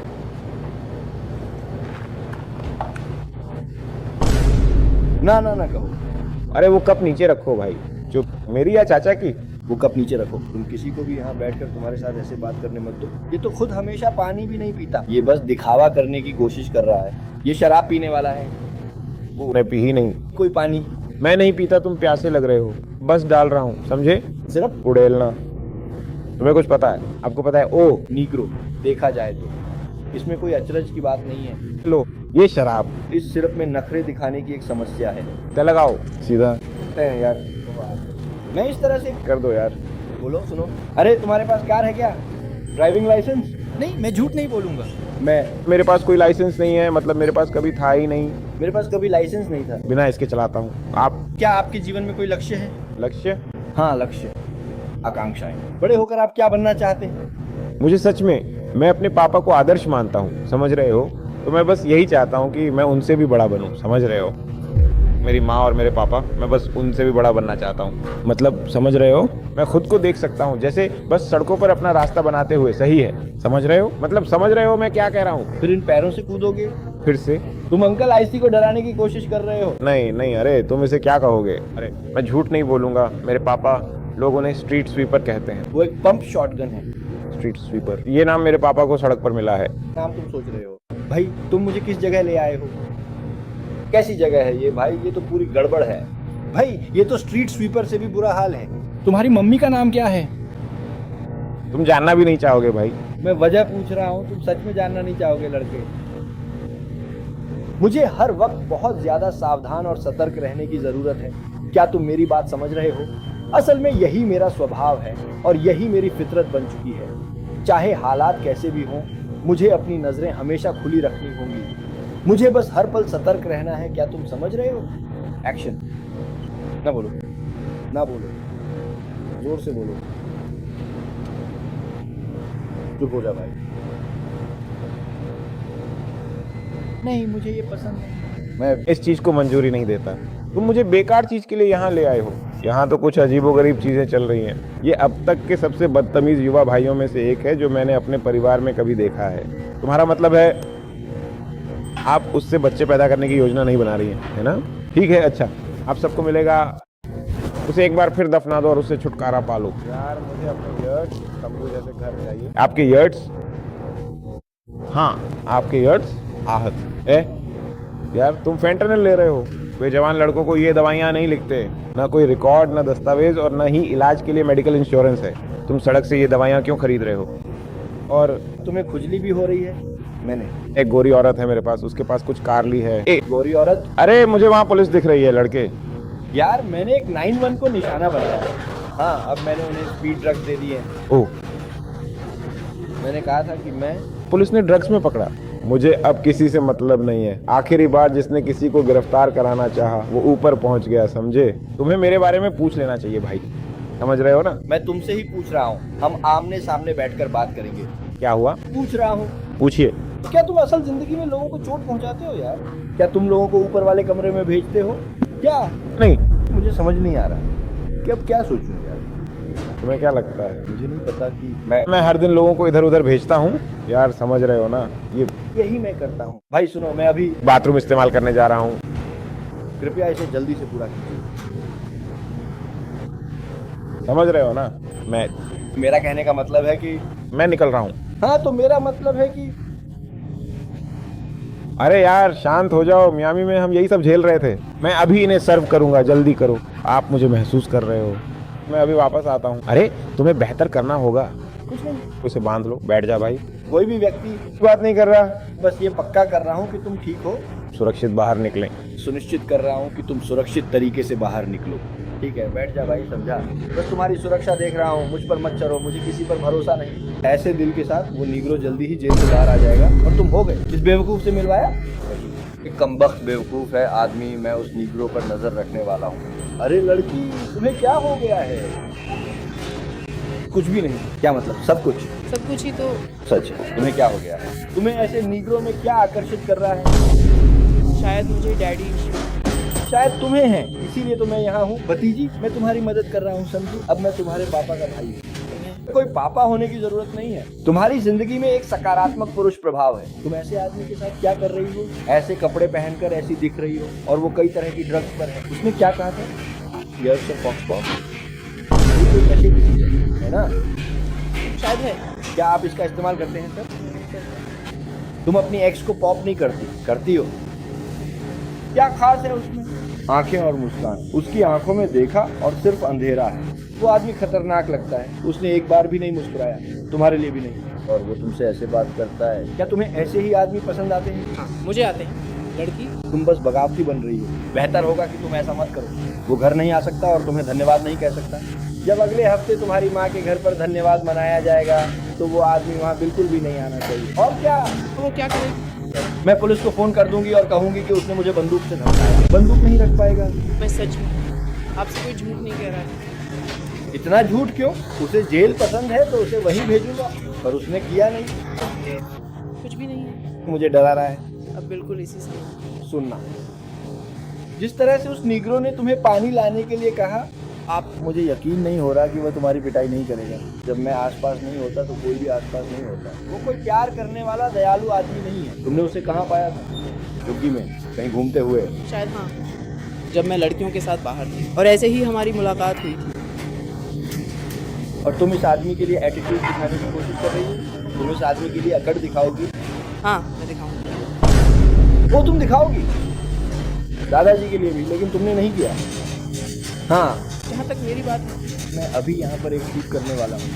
ना ना ना कहो। अरे वो कप नीचे रखो भाई। चुप। मेरी या चाचा की? वो कप नीचे रखो। तुम किसी को भी यहाँ बैठकर तुम्हारे साथ ऐसे बात करने मत दो। ये तो खुद हमेशा पानी भी नहीं पीता, ये बस दिखावा करने की कोशिश कर रहा है। ये शराब पीने वाला है। वो मैं पी ही नहीं। कोई पानी? मैं नहीं पीता, तुम प्यासे लग रहे हो, बस डाल रहा हूँ, समझे। सिर्फ उड़ेलना। तुम्हें कुछ पता है? आपको पता है? ओ नीग्रो, देखा जाए तो इसमें कोई अचरज की बात नहीं है। लो ये शराब। इस सिरप में नखरे दिखाने की एक समस्या है। ते लगाओ सीधा। यार मैं इस तरह से कर दो यार। बोलो, सुनो। अरे तुम्हारे पास कार है क्या? Driving licence? नहीं, मैं झूठ नहीं बोलूंगा। मेरे पास कोई लाइसेंस नहीं है, मतलब मेरे पास कभी था ही नहीं। मेरे पास कभी लाइसेंस नहीं था। बिना इसके चलाता हूँ। आप? क्या आपके जीवन में कोई लक्ष्य है? लक्ष्य? हाँ, लक्ष्य, आकांक्षाएं। बड़े होकर आप क्या बनना चाहते हैं? मुझे सच में, मैं अपने पापा को आदर्श मानता हूँ, समझ रहे हो। तो मैं बस यही चाहता हूँ कि मैं उनसे भी बड़ा बनूँ, समझ रहे हो। मेरी माँ और मेरे पापा, मैं बस उनसे भी बड़ा बनना चाहता हूँ। मतलब समझ रहे हो, मैं खुद को देख सकता हूँ जैसे बस सड़कों पर अपना रास्ता बनाते हुए। सही है, समझ रहे हो, मतलब समझ रहे हो मैं क्या कह रहा हूँ। फिर इन पैरों से कूदोगे? फिर से? तुम अंकल आईसी को डराने की कोशिश कर रहे हो। नहीं नहीं, अरे तुम इसे क्या कहोगे। अरे मैं झूठ नहीं बोलूंगा, मेरे पापा लोग उन्हें स्ट्रीट स्वीपर कहते हैं। वो एक पंप शॉटगन है। स्ट्रीट स्वीपर, ये नाम मेरे पापा को सड़क पर मिला है। नाम तुम सोच रहे हो। भाई तुम मुझे किस जगह ले आए हो? कैसी जगह है ये भाई? ये तो पूरी गड़बड़ है भाई। ये तो स्ट्रीट स्वीपर से भी बुरा हाल है। तुम्हारी मम्मी का नाम क्या है? तुम जानना भी नहीं चाहोगे भाई। मैं वजह पूछ रहा हूँ, तुम सच में जानना नहीं चाहोगे लड़के। मुझे हर वक्त बहुत ज्यादा सावधान और सतर्क रहने की जरूरत है। क्या तुम मेरी बात समझ रहे हो? असल में यही मेरा स्वभाव है और यही मेरी फितरत बन चुकी है। चाहे हालात कैसे भी हों, मुझे अपनी नजरें हमेशा खुली रखनी होंगी। मुझे बस हर पल सतर्क रहना है। क्या तुम समझ रहे हो? एक्शन। ना बोलो, ना बोलो, जोर से बोलो। चुप हो जा भाई। नहीं, मुझे ये पसंद नहीं। मैं इस चीज को मंजूरी नहीं देता। तुम मुझे बेकार चीज के लिए यहाँ ले आए हो। यहाँ तो कुछ अजीबोगरीब चीजें चल रही हैं। ये अब तक के सबसे बदतमीज युवा भाइयों में से एक है जो मैंने अपने परिवार में कभी देखा है। तुम्हारा मतलब है आप उससे बच्चे पैदा करने की योजना नहीं बना रही हैं, है ना? ठीक है, अच्छा, आप सबको मिलेगा। उसे एक बार फिर दफना दो और उससे छुटकारा पालो। यार मुझे अपने यर्ट्स तंबू जैसे घर चाहिए। आपके यर्ट्स? हाँ, आपके यर्ट्स आहत है। यार तुम फेंटानिल ले रहे हो। बेजवान लड़कों को ये दवाइयाँ नहीं लिखते, ना कोई रिकॉर्ड, ना दस्तावेज और ना ही इलाज के लिए मेडिकल इंश्योरेंस है। तुम सड़क से ये दवाइयाँ क्यों खरीद रहे हो? और तुम्हें खुजली भी हो रही है? मैंने एक गोरी औरत है मेरे पास, उसके पास कुछ कार ली है। गोरी औरत? अरे मुझे वहाँ पुलिस दिख रही है लड़के। यार मैंने एक 9-1 को निशाना बनाया है। हाँ, अब मैंने उन्हें स्पीड ड्रग्स दे दिए हैं। ओह, मैंने कहा था कि मैं पुलिस ने ड्रग्स में पकड़ा। मुझे अब किसी से मतलब नहीं है। आखिरी बार जिसने किसी को गिरफ्तार कराना चाहा वो ऊपर पहुंच गया, समझे? तुम्हें मेरे बारे में पूछ लेना चाहिए भाई, समझ रहे हो ना? मैं तुमसे ही पूछ रहा हूँ। हम आमने सामने बैठकर बात करेंगे। क्या हुआ? पूछ रहा हूँ। पूछिए। क्या तुम असल जिंदगी में लोगों को चोट पहुंचाते हो यार? क्या तुम लोगों को ऊपर वाले कमरे में भेजते हो क्या? नहीं, मुझे समझ नहीं आ रहा कि अब क्या सोचूं यार। तुम्हें क्या लगता है? मुझे नहीं पता कि मैं हर दिन लोगों को इधर उधर भेजता हूँ यार, समझ रहे हो ना? ये यही मैं करता हूँ। भाई सुनो, मैं अभी बाथरूम इस्तेमाल करने जा रहा हूँ। कृपया इसे जल्दी से पूरा कीजिए। समझ रहे हो ना? मेरा कहने का मतलब है कि मैं निकल रहा हूँ। हाँ, तो मेरा मतलब है कि अरे यार शांत हो जाओ, मियामी में हम यही सब झेल रहे थे। मैं अभी इन्हें सर्व करूंगा, जल्दी करो। आप मुझे महसूस कर रहे हो? मैं अभी वापस आता हूँ। अरे तुम्हें बेहतर करना होगा। कुछ नहीं, उसे बांध लो, बैठ जा भाई। कोई भी व्यक्ति बात नहीं कर रहा, बस ये पक्का कर रहा हूँ कि तुम ठीक हो। सुरक्षित बाहर निकलें। सुनिश्चित कर रहा हूँ कि तुम सुरक्षित तरीके से बाहर निकलो। ठीक है, बैठ जा भाई, समझा? बस तुम्हारी सुरक्षा देख रहा हूँ, मुझ पर मत चढ़ो, मुझे किसी पर भरोसा नहीं। ऐसे दिल के साथ वो नीग्रो जल्दी ही जेल से बाहर आ जाएगा और तुम हो गए। किस बेवकूफ से मिलवाया? एक कमबख्त बेवकूफ है आदमी। मैं उस नीग्रो पर नजर रखने वाला हूँ। अरे लड़की, तुम्हें क्या हो गया है? कुछ भी नहीं। क्या मतलब? सब कुछ? सब कुछ ही तो सच है। तुम्हें क्या हो गया है? तुम्हें ऐसे नीग्रो में क्या आकर्षित कर रहा है? शायद मुझे डैडी, शायद तुम्हें है, इसीलिए तो मैं यहाँ हूँ। भतीजी, मैं तुम्हारी मदद कर रहा हूँ, समझी? अब मैं तुम्हारे पापा का भाई हूँ। कोई पापा होने की जरूरत नहीं है। तुम्हारी जिंदगी में एक सकारात्मक पुरुष प्रभाव है। तुम ऐसे आदमी के साथ क्या कर रही हो? ऐसे कपड़े पहनकर ऐसी दिख रही हो और वो कई तरह की ड्रग्स पर है। उसने क्या कहा था? यर्स ऑफ फॉक्सपॉप। ये कोई नशे की चीज है ना? शायद है। क्या आप इसका इस्तेमाल करते हैं सर? तुम अपनी एक्स को पॉप नहीं करती? करती हो? क्या खास है उसमें? आंखें और मुस्कान। उसकी आंखों में देखा और सिर्फ अंधेरा है। वो आदमी खतरनाक लगता है। उसने एक बार भी नहीं मुस्कुराया, तुम्हारे लिए भी नहीं। और वो तुमसे ऐसे बात करता है। क्या तुम्हें ऐसे ही आदमी पसंद आते हैं? हाँ, मुझे आते हैं। लड़की, तुम बस बगावती बन रही हो। बेहतर होगा कि तुम ऐसा मत करो। वो घर नहीं आ सकता और तुम्हें धन्यवाद नहीं कह सकता। जब अगले हफ्ते तुम्हारी माँ के घर पर धन्यवाद मनाया जाएगा तो वो आदमी वहाँ बिल्कुल भी नहीं आना चाहिए। और क्या? तो वो क्या करेगी? मैं पुलिस को फोन कर दूंगी और कहूंगी कि उसने मुझे बंदूक से धमकाया। बंदूक नहीं रख पाएगा। मैं सच में आपसे कोई झूठ नहीं कह रहा है। इतना झूठ क्यों? उसे जेल पसंद है तो उसे वहीं भेजूंगा, पर उसने किया नहीं। कुछ भी नहीं है। मुझे डरा रहा है। अब बिल्कुल इसी से सुनना, जिस तरह से उस नीग्रो ने तुम्हें पानी लाने के लिए कहा, आप मुझे यकीन नहीं हो रहा कि वह तुम्हारी पिटाई नहीं करेगा। जब मैं आसपास नहीं होता तो कोई भी आसपास नहीं होता। वो कोई प्यार करने वाला दयालु आदमी नहीं है। तुमने उसे कहाँ पाया था? झुग्गी में कहीं घूमते हुए? शायद हाँ, जब मैं लड़कियों के साथ बाहर थी और ऐसे ही हमारी मुलाकात हुई थी। और तुम इस आदमी के लिए एटीट्यूड दिखाने की कोशिश कर रही हो? तुम इस आदमी के लिए अकड़ दिखाओगी? हाँ, मैं दिखाऊंगी। वो तुम दिखाओगी दादाजी के लिए भी, लेकिन तुमने नहीं किया। हाँ, जहाँ तक मेरी बात है, मैं अभी यहाँ पर एक शूट करने वाला हूँ।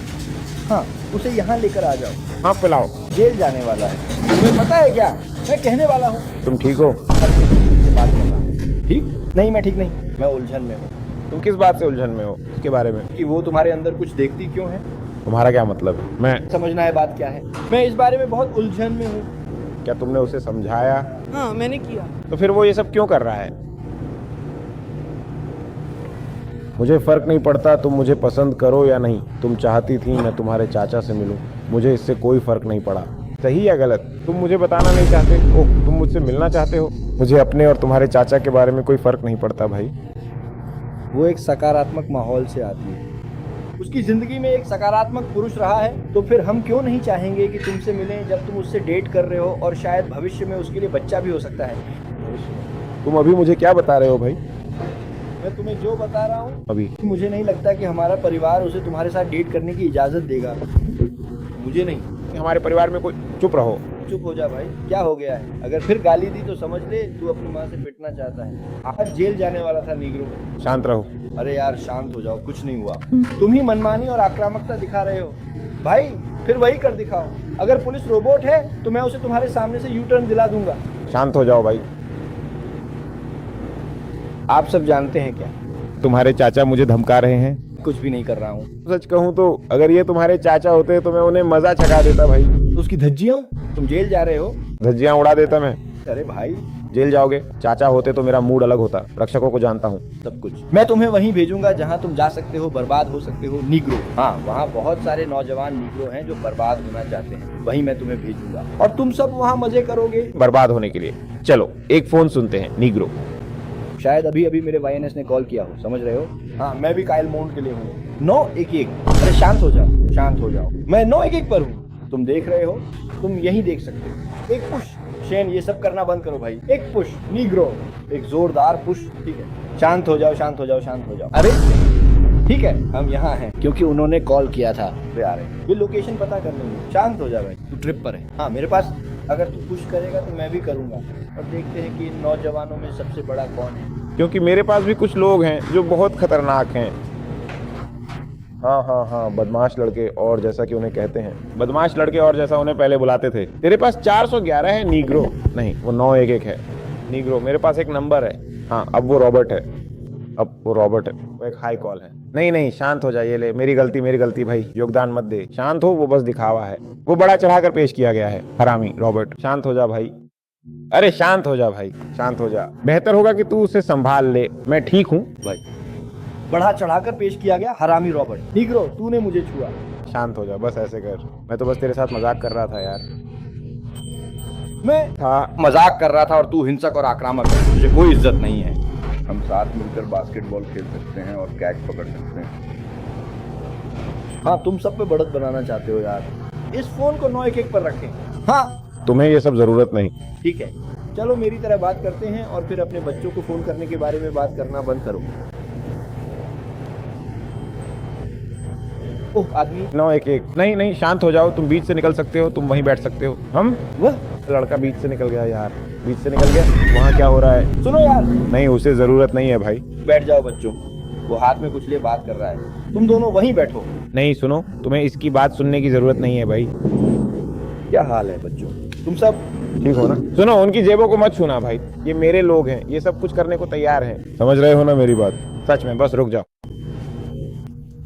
हाँ, उसे यहाँ लेकर आ जाओ। हाँ पिलाओ। जेल जाने वाला है, तुम्हें पता है क्या? मैं कहने वाला हूँ। तुम ठीक हो? से बात कर रहा हूँ। ठीक नहीं, मैं ठीक नहीं, मैं उलझन में हूँ। तुम किस बात से उलझन में हो? इसके बारे में कि वो तुम्हारे अंदर कुछ देखती क्यों है? तुम्हारा क्या मतलब है? मैं समझना है बात क्या है। मैं इस बारे में बहुत उलझन में हूँ। क्या तुमने उसे समझाया? हाँ मैंने किया। तो फिर वो ये सब क्यों कर रहा है? मुझे फर्क नहीं पड़ता तुम मुझे पसंद करो या नहीं। तुम चाहती थी मैं तुम्हारे चाचा से मिलूं, मुझे इससे कोई फर्क नहीं पड़ा। सही या गलत? तुम मुझे बताना नहीं चाहते? ओह, तुम मुझसे मिलना चाहते हो? मुझे अपने और तुम्हारे चाचा के बारे में कोई फर्क नहीं पड़ता भाई। वो एक सकारात्मक माहौल से आती है, उसकी जिंदगी में एक सकारात्मक पुरुष रहा है, तो फिर हम क्यों नहीं चाहेंगे कि तुमसे मिलें जब तुम उससे डेट कर रहे हो और शायद भविष्य में उसके लिए बच्चा भी हो सकता है। तुम अभी मुझे क्या बता रहे हो भाई? मैं तुम्हें जो बता रहा हूँ अभी मुझे नहीं लगता कि हमारा परिवार उसे तुम्हारे साथ डेट करने की इजाजत देगा। मुझे नहीं। हमारे परिवार में कोई चुप रहो। चुप हो जा भाई, क्या हो गया है? अगर फिर गाली दी तो समझ ले तू अपनी माँ से पिटना चाहता है। आज जेल जाने वाला था नीग्रो। शांत रहो। अरे यार शांत हो जाओ, कुछ नहीं हुआ। तुम ही मनमानी और आक्रामकता दिखा रहे हो भाई, फिर वही कर दिखाओ। अगर पुलिस रोबोट है तो मैं उसे तुम्हारे सामने से यू टर्न दिला दूंगा। शांत हो जाओ भाई। आप सब जानते हैं क्या? तुम्हारे चाचा मुझे धमका रहे हैं। कुछ भी नहीं कर रहा हूँ। सच कहूँ तो अगर ये तुम्हारे चाचा होते तो मैं उन्हें मजा छका देता भाई। तो उसकी धज्जियां, तुम जेल जा रहे हो? धज्जियां उड़ा देता मैं। अरे भाई जेल जाओगे? चाचा होते तो मेरा मूड अलग होता। रक्षकों को जानता हूँ सब कुछ। मैं तुम्हें वहीं भेजूंगा जहां तुम जा सकते हो, बर्बाद हो सकते हो। नीग्रो, हाँ वहाँ बहुत सारे नौजवान नीग्रो हैं जो बर्बाद होना चाहते हैं। वहीं मैं तुम्हें भेजूंगा और तुम सब वहाँ मजे करोगे बर्बाद होने के लिए। चलो एक फोन सुनते हैं। नीग्रो। शायद अभी अभी मेरे वाईएनएस ने कॉल किया हो, समझ रहे हो? हाँ मैं भी कायल मोन के लिए हूँ। 911। अरे शांत हो जाओ, शांत हो जाओ। मैं 911 पर हूँ, तुम देख रहे हो, तुम यही देख सकते हो। एक पुश। शेन ये सब करना बंद करो भाई। एक पुश नीग्रो, एक जोरदार पुश। ठीक है, शांत हो जाओ, शांत हो जाओ, शांत हो जाओ। अरे ठीक है, हम यहाँ हैं क्योंकि उन्होंने कॉल किया था। वे आ रहे हैं, ये लोकेशन पता कर लेंगे। शांत हो जा भाई, तू ट्रिप पर है। हाँ मेरे पास, अगर तू पुश करेगा तो मैं भी करूंगा और देखते हैं कि इन नौजवानों में सबसे बड़ा कौन है। क्योंकि मेरे पास भी कुछ लोग हैं जो बहुत खतरनाक हैं। हाँ हाँ हाँ, बदमाश लड़के, और जैसा कि उन्हें कहते हैं बदमाश लड़के, और जैसा उन्हें पहले बुलाते थे। तेरे पास 411 है नीग्रो। नहीं, वो 911 है नीग्रो। मेरे पास एक नंबर है। हाँ अब वो रॉबर्ट है। अब वो रॉबर्ट है, वो एक हाई कॉल है। नहीं नहीं, शांत हो जाइए। ले, मेरी गलती भाई, योगदान मत दे। शांत हो, वो बस दिखावा है। वो बड़ा चढ़ाकर पेश किया गया है। हरामी रॉबर्ट, शांत हो जा भाई। अरे शांत हो जा भाई, शांत हो जा। बेहतर होगा कि तू उसे संभाल ले। मैं ठीक हूँ भाई। बढ़ा चढ़ाकर पेश किया गया हरामी रॉबर्ट। नीग्रो, तूने मुझे छुआ। शांत हो जा, बस ऐसे कर। मैं तो बस तेरे साथ मजाक कर रहा था यार। मैं मजाक कर रहा था और तू हिंसक और आक्रामक है। मुझे कोई इज्जत नहीं है। हम साथ मिलकर बास्केटबॉल खेल सकते हैं और कैच पकड़ सकते हैं। हाँ तुम सब पे बढ़त बनाना चाहते हो यार। इस फोन को 911 पर रखें। हाँ तुम्हें ये सब जरूरत नहीं। ठीक है, चलो मेरी तरह बात करते हैं और फिर अपने बच्चों को फोन करने के बारे में बात करना बंद करो। ओह आदमी। 911। नहीं नहीं, शांत हो जाओ। तुम बीच से निकल सकते हो, तुम वहीं बैठ सकते हो। हम वह लड़का बीच से निकल गया यार, बीच से निकल गया। वहाँ क्या हो रहा है? सुनो यार। नहीं, उसे जरूरत नहीं है भाई। बैठ जाओ बच्चों, वो हाथ में कुछ लिए बात कर रहा है। तुम दोनों वहीं बैठो। नहीं सुनो, तुम्हें इसकी बात सुनने की जरूरत नहीं है भाई। क्या हाल है बच्चों, तुम सब ठीक हो ना? सुनो, उनकी जेबों को मत छूना भाई। ये मेरे लोग हैं, ये सब कुछ करने को तैयार हैं। समझ रहे हो ना मेरी बात? सच में, बस रुक जाओ।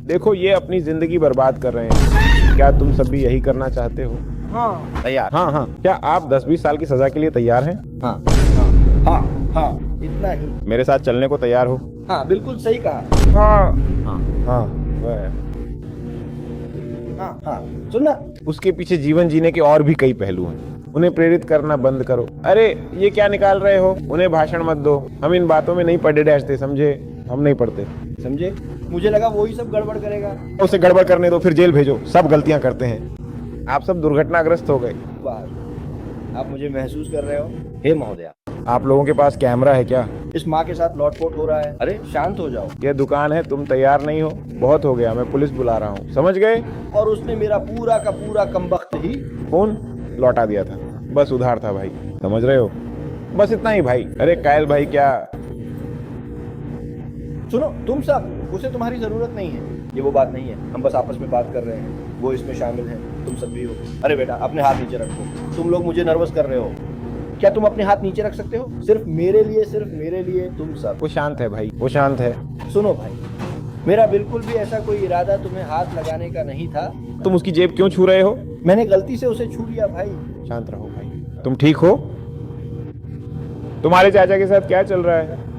देखो, ये अपनी जिंदगी बर्बाद कर रहे हैं। क्या तुम सब भी यही करना चाहते हो? हाँ तैयार? हाँ हाँ। क्या आप 10-20 साल की सजा के लिए तैयार हैं? हाँ हाँ हाँ हाँ, इतना ही। मेरे साथ चलने को तैयार हो? हाँ बिल्कुल सही कहा। हाँ हाँ हाँ, वह है। हाँ हाँ, सुनना। उसके पीछे जीवन जीने के और भी कई पहलू हैं। उन्हें प्रेरित करना बंद करो। अरे ये क्या निकाल रहे हो? उन्हें भाषण मत दो। हम इन बातों में नहीं पढ़े डैशते, समझे? हम नहीं पढ़ते, समझे? मुझे लगा वो ही सब गड़बड़ करेगा। उसे गड़बड़ करने दो, फिर जेल भेजो। सब गलतियां करते हैं। आप सब दुर्घटनाग्रस्त हो गए। वाह, आप मुझे महसूस कर रहे हो? हे महोदया, आप लोगों के पास कैमरा है क्या? इस माँ के साथ लौटपोट हो रहा है। अरे शांत हो जाओ। ये दुकान है, तुम तैयार नहीं हो? बहुत हो गया, मैं पुलिस बुला रहा हूँ, समझ गए? और उसने मेरा पूरा का पूरा कमबख्त ही फोन लौटा दिया था। बस उधार था भाई, समझ रहे हो? बस इतना ही भाई। अरे कायल भाई, क्या सुनो तुम सब, उसे तुम्हारी जरूरत नहीं है, ये वो बात नहीं है, हम बस आपस में बात कर रहे हैं, वो इसमें शामिल है, तुम सब भी हो। अरे बेटा अपने हाथ नीचे रखो, तुम लोग मुझे नर्वस कर रहे हो। क्या तुम अपने हाथ नीचे रख सकते हो? सिर्फ मेरे लिए तुम सब। वो शांत है भाई, वो शांत है। सुनो भाई, मेरा बिल्कुल भी ऐसा कोई इरादा तुम्हें हाथ लगाने का नहीं था। तुम उसकी जेब क्यों छू रहे हो? मैंने गलती से उसे छू लिया भाई। शांत रहो भाई। तुम ठीक हो? तुम्हारे चाचा के साथ क्या चल रहा है?